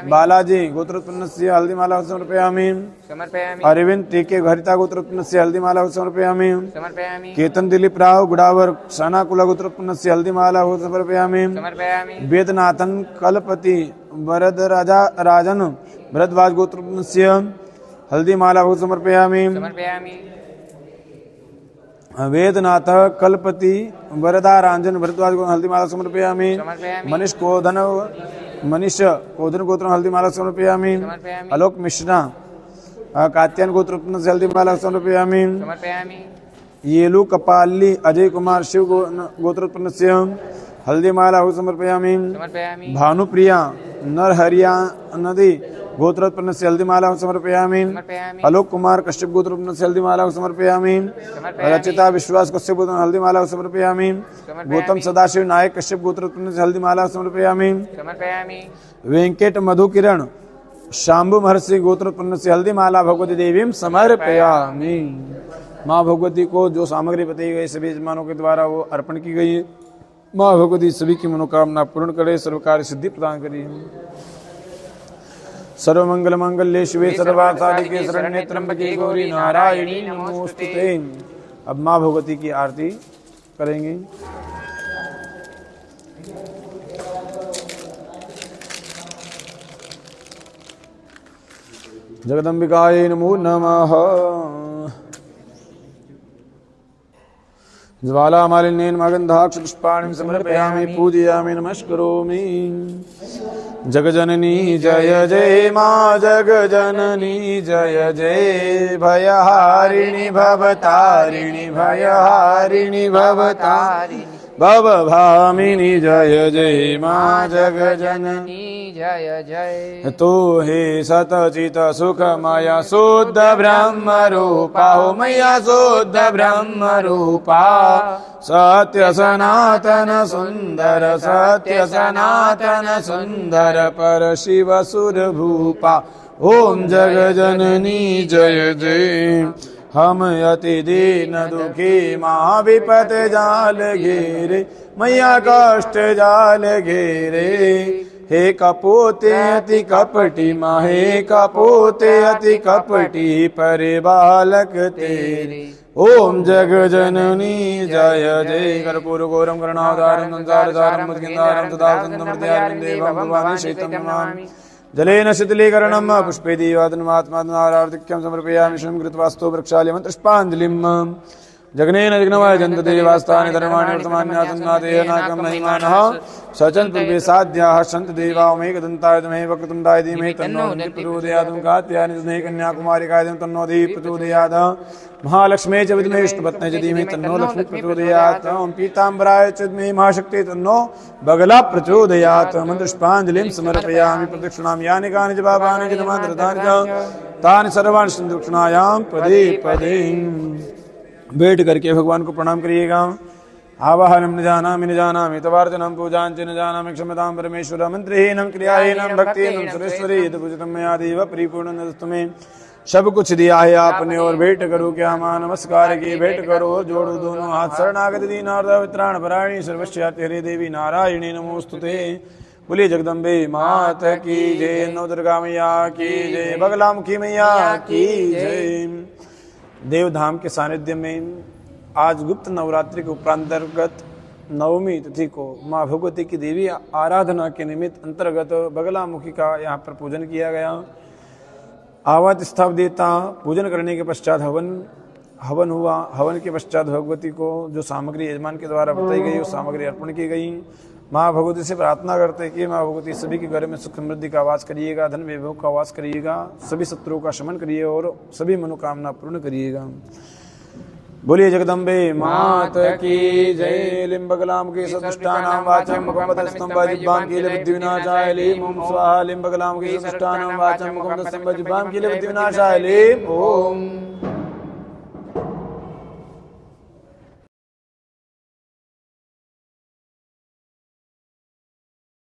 बालाजी गोत्रोत्पन्नस्य हल्दी माला भगवती समर्पयामि। अरविंद टीके हरिता गोत्रोत्पन्नस्य हल्दी माला भगवती समर्पयामि। केतन दिलीप राव गुड़ावर सनाकुला गोत्रोत्पन्नस्य हल्दी माला भगवती समर्पयामि। वेदनाथन कलपति वरदराजन भरद्वाज गोत्रोत्पन्नस्य हल्दी माला भगवती समर्पयामि। वेदनाथ कलपति वरदारांजन भरद्वाज हल्दी माला समर्पयामि। मनीष कोधन गोत्र हल्दी माला समर्पयामि। आलोक मिश्रा कात्यायन गोत्रोत्पन्न हल्दीमाला समर्पयामि। समर्पयामि। येलु कपाली अजय कुमार शिव गोत्रोत्पन्न हल्दीमाला समर्पयामि। समर्पयामि। भानुप्रिया नरहरिया नदी गोत्रोत्पन्न हल्दीमाला समर्पयामि। समर्पयामि। आलोक कुमार कश्यप गोत्रोत्पन्न हल्दीमाला समर्पयामि। रचिता विश्वास कश्यप हल्दीमाला समर्पयामि। गौतम सदाशिव नायक कश्यप गोत्रोत्पन्न हल्दीमाला समर्पयामि। समर्पयामि। वेंकट मधु किरण शांभु महर्षि गोत्रोत्पन्न हल्दीमाला भगवती देवी समर्पयामि। माँ भगवती को जो सामग्री बताई गई सभी यजमानों के द्वारा वो अर्पण की गई है। माँ भगवती सभी की मनोकामना पूर्ण करे, सर्वकार्य सिद्धि प्रदान करिए। सर्वमंगल मंगल्ये शिवे सर्वार्थसाधिके शरण्ये त्र्यंबके गौरी नारायणी नमोस्तुते। अब माँ भगवती की आरती करेंगे। जगदम्बिकायै नमो नमः। ज्वालामालिन्येन मगन्धाक्षपुष्पाणिं समर्पयामि पूजयामि नमस्करोमि। जगजननी जय जय माँ जगजननी जय जय भयहारिणि भवतारिणि भयहारिणि भवतारिणि भवभामिनि जय जय माँ जगजननी जय जय। तो हे सतचित सुख माया शुद्ध ब्रह्म रूपा हो मैया शुद्ध ब्रह्म रूपा। सत्य सनातन सुंदर सत्य सनातन सुंदर पर शिव सुर भूपा। ओम जग जननी जय जय। हम अति दीन दुखी माँ विपत जाल घेरे मैया कष्ट जाल घेरे। हे कपोते अति कपटी माँ हे कपोते अति कपटी परे बालक तेरे। ओम जग जननी जय जय। कर्पूर गौरम करुणावतारम संसारसारम मुद्गंधारम सदा वसंतमृत्यार्यं देवं भवानी शैतं नमामि। जलेन शीतलीकरणं पुष्पे दीवादनमात्मादनारार्धिक्यं समर्पयामि। शं कृत्वास्तो वृक्षालयं पुष्पाञ्जलिं। जगनेन जग्नवाय जन्तदेवास्तानि धर्माणि वर्तमान्यासन्नादेह नाकं महिमानः सचन् पूर्वे साध्याः सन्त देवा मेघदन्ताय धीमहि वक्रतुण्डाय धीमहि तन्नो दन्ति प्रचोदयात्। कात्यायनि तस्मै कन्याकुमारिकाय तन्नो दीः प्रचोदयात्। महालक्ष्मी च विद्महे विष्णुपत्न्यै च धीमहि तन्नो लक्ष्मी प्रचोदयात्। ओं पीताम्बराय च विद्महे महाशक्तियै तन्नो बगला प्रचोदयात्। मन्त्रपुष्पाञ्जलिं समर्पयामि। प्रदक्षिणां यानि कानि च पापानि च धर्मान्तरतानि च तानि सर्वाणि संदक्षिणायां पदे पदे। बैठ करके भगवान को प्रणाम करिएगा। आवाहनम न जानामि तवार्चनम पूजांच न जानामि क्षमतां परमेश्वर। मंत्रहीनम क्रियाहीनम भक्तिहीनम सुरेश्वरी यदि पूजितम मया देव परिपूर्ण नस्तुमे। सब कुछ दिया है आपने और भेंट करो क्या मां नमस्कार की भेंट करो। जोड़ो दोनों हाथ शरणागत दीनार्थ वित्राण परायणी सर्वस्याति हरे देवी नारायणी नमोस्तुते। बोलिए जगदम्बे मात की जय। नव दुर्गा मैया की जय। बगलामुखी मैया की जय। देवधाम के सानिध्य में आज गुप्त नवरात्रि के उपरांतर्गत नवमी तिथि को माँ भगवती की देवी आराधना के निमित्त अंतर्गत बगलामुखी का यहाँ पर पूजन किया गया। आवत स्थाप देता पूजन करने के पश्चात हवन हुआ। हवन के पश्चात भगवती को जो सामग्री यजमान के द्वारा बताई गई वो सामग्री अर्पण की गई। माँ भगवती से प्रार्थना करते कि माँ भगवती सभी के घर में सुख समृद्धि का वास करिएगा, धन वैभव का वास करिएगा, सभी शत्रुओं का शमन करिए और सभी मनोकामना पूर्ण करिएगा। बोलिए जगदम्बे मात की जय। लिम्बगलाम के सदुष्टानां वाचम मुखमदस्तंभजिह्वां कील बुद्धिविनाशाय लीं ओम स्वाहा। लिम्बगलाम के सदुष्टानां वाचम मुखमदस्तंभजिह्वां कील बुद्धिविनाशाय लीं ओम।